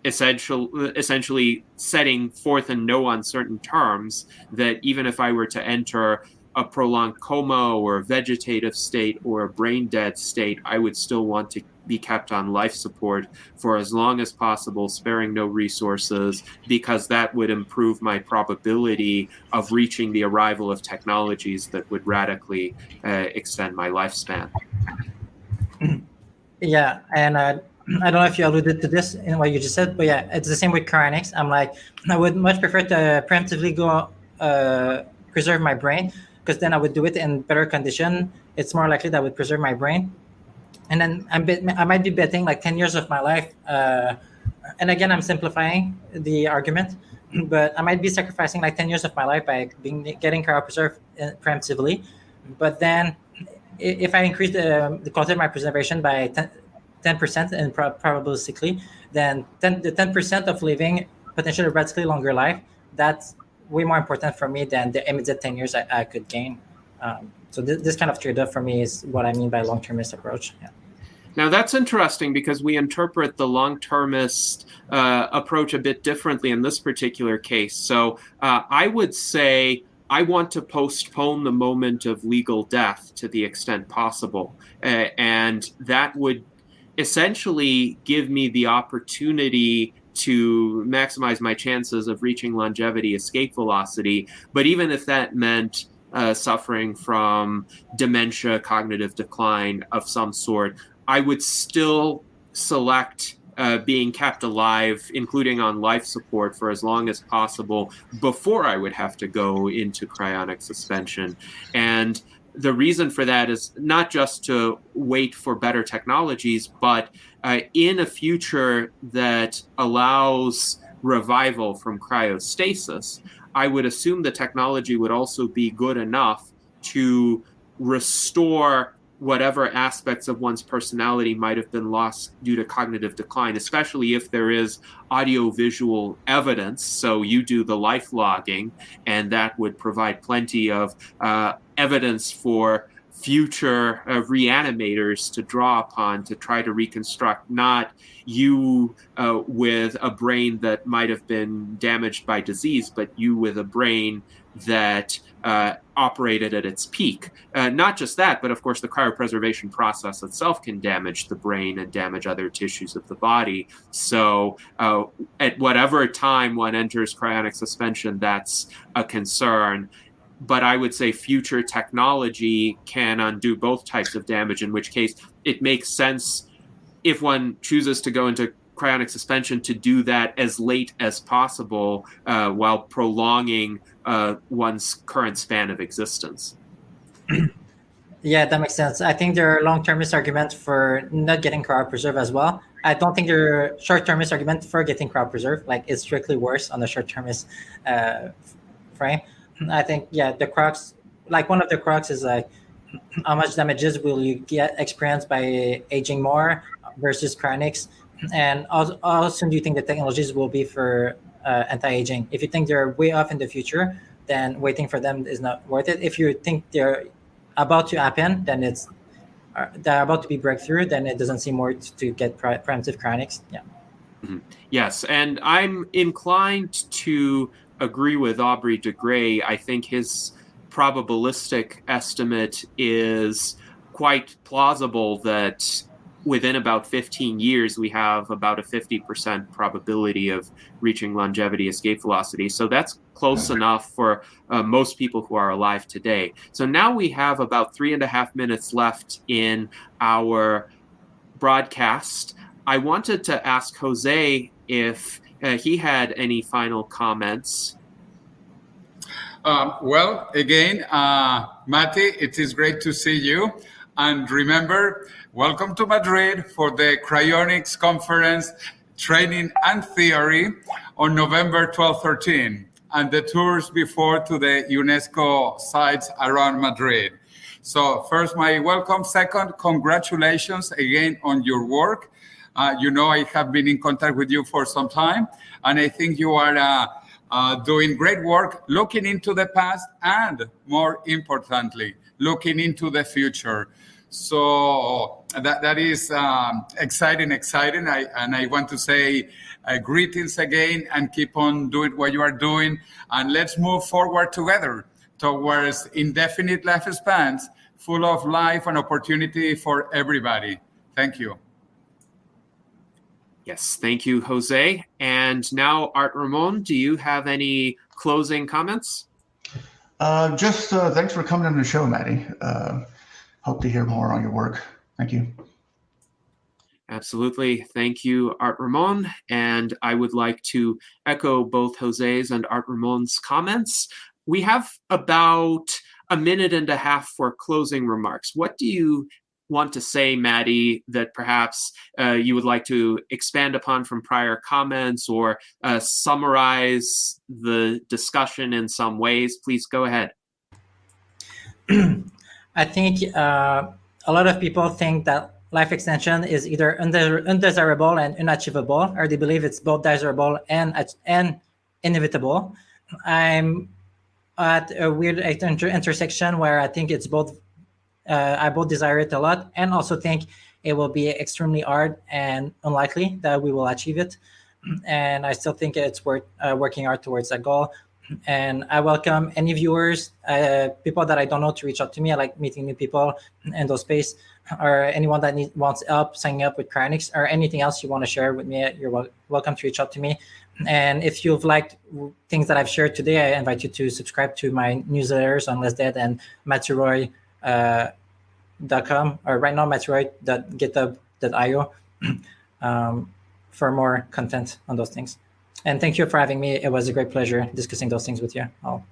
essentially setting forth in no uncertain terms that even if I were to enter a prolonged coma or a vegetative state or a brain dead state, I would still want to be kept on life support for as long as possible, sparing no resources, because that would improve my probability of reaching the arrival of technologies that would radically extend my lifespan. Yeah, and I don't know if you alluded to this in what you just said, but yeah, it's the same with cryonics. I'm like, I would much prefer to preemptively go preserve my brain, because then I would do it in better condition. It's more likely that I would preserve my brain. And then I might be betting like 10 years of my life. And again, I'm simplifying the argument, but I might be sacrificing like 10 years of my life by getting cryopreserved preemptively. But then if I increase the quality of my preservation by 10% and probabilistically, then the 10% of living potentially a radically longer life, that's way more important for me than the immediate 10 years I could gain. So this kind of trade-off for me is what I mean by long-termist approach. Yeah. Now that's interesting because we interpret the long-termist approach a bit differently in this particular case. So I would say I want to postpone the moment of legal death to the extent possible. And that would essentially give me the opportunity to maximize my chances of reaching longevity escape velocity. But even if that meant suffering from dementia, cognitive decline of some sort, I would still select being kept alive, including on life support, for as long as possible before I would have to go into cryonic suspension. And the reason for that is not just to wait for better technologies, but in a future that allows revival from cryostasis, I would assume the technology would also be good enough to restore whatever aspects of one's personality might have been lost due to cognitive decline, especially if there is audiovisual evidence. So you do the life logging, and that would provide plenty of evidence for future reanimators to draw upon to try to reconstruct not you with a brain that might have been damaged by disease, but you with a brain that operated at its peak. Not just that, but of course the cryopreservation process itself can damage the brain and damage other tissues of the body. So at whatever time one enters cryonic suspension, that's a concern. But I would say future technology can undo both types of damage, in which case it makes sense if one chooses to go into cryonic suspension to do that as late as possible while prolonging one's current span of existence. Yeah, that makes sense. I think there are long-termist arguments for not getting cryopreserved as well. I don't think there are short-termist arguments for getting cryopreserved. Like it's strictly worse on the short-termist uh, frame. I think yeah, the crux, like one of the crux is like how much damages will you get experienced by aging more versus cryonics, and how soon do you think the technologies will be for anti-aging? If you think they're way off in the future, then waiting for them is not worth it. If you think they're about to happen, then they're about to be breakthrough, then it doesn't seem worth to get preemptive cryonics. Yeah. Yes, and I'm inclined to agree with Aubrey de Grey. I think his probabilistic estimate is quite plausible that within about 15 years, we have about a 50% probability of reaching longevity escape velocity. So that's close enough for most people who are alive today. So now we have about 3.5 minutes left in our broadcast. I wanted to ask Jose if he had any final comments. Well, again, Mati, it is great to see you. And remember, welcome to Madrid for the Cryonics Conference Training and Theory on November 12-13, and the tours before to the UNESCO sites around Madrid. So first, my welcome. Second, congratulations again on your work. You know, I have been in contact with you for some time, and I think you are doing great work, looking into the past and, more importantly, looking into the future. So that is exciting. I want to say greetings again and keep on doing what you are doing. And let's move forward together towards indefinite lifespans, full of life and opportunity for everybody. Thank you. Yes, thank you, Jose. And now, Art Ramon, do you have any closing comments? Just thanks for coming on the show, Maddie. Hope to hear more on your work. Thank you. Absolutely. Thank you, Art Ramon. And I would like to echo both Jose's and Art Ramon's comments. We have about 1.5 minutes for closing remarks. What do you want to say, Maddie, that perhaps you would like to expand upon from prior comments or summarize the discussion in some ways? Please go ahead. I think a lot of people think that life extension is either undesirable and unachievable, or they believe it's both desirable and inevitable. I'm at a weird intersection where I think it's both. I both desire it a lot and also think it will be extremely hard and unlikely that we will achieve it. And I still think it's worth working hard towards that goal. And I welcome any viewers, people that I don't know, to reach out to me. I like meeting new people in those space, or anyone that wants help signing up with Cryonics or anything else you want to share with me. You're welcome to reach out to me. And if you've liked things that I've shared today, I invite you to subscribe to my newsletters on Less Dead and MatthewRoy.com, or right now MatthewRoy.github.io for more content on those things. And thank you for having me. It was a great pleasure discussing those things with you all.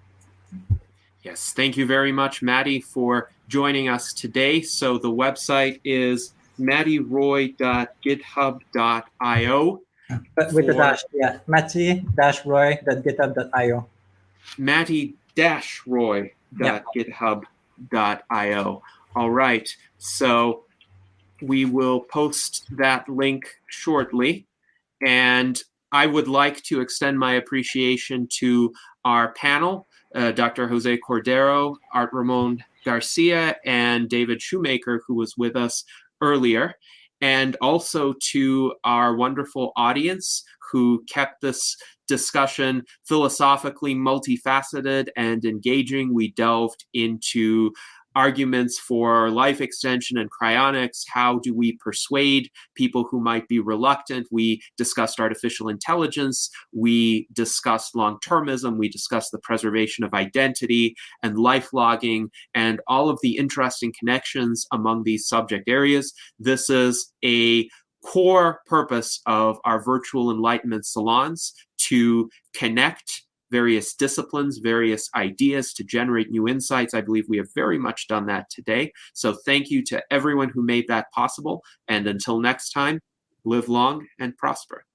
Yes, thank you very much, Maddie, for joining us today. So the website is mattieroy.github.io. But with the dash, yeah, matty-roy.github.io. matty-roy.github.io. All right, so we will post that link shortly. And I would like to extend my appreciation to our panel, Dr. Jose Cordero, Art Ramon Garcia, and David Shoemaker, who was with us earlier, and also to our wonderful audience who kept this discussion philosophically multifaceted and engaging. We delved into arguments for life extension and cryonics. How do we persuade people who might be reluctant? We discussed artificial intelligence. We discussed long-termism. We discussed the preservation of identity and life logging and all of the interesting connections among these subject areas. This is a core purpose of our virtual enlightenment salons, to connect various disciplines, various ideas to generate new insights. I believe we have very much done that today. So thank you to everyone who made that possible. And until next time, live long and prosper.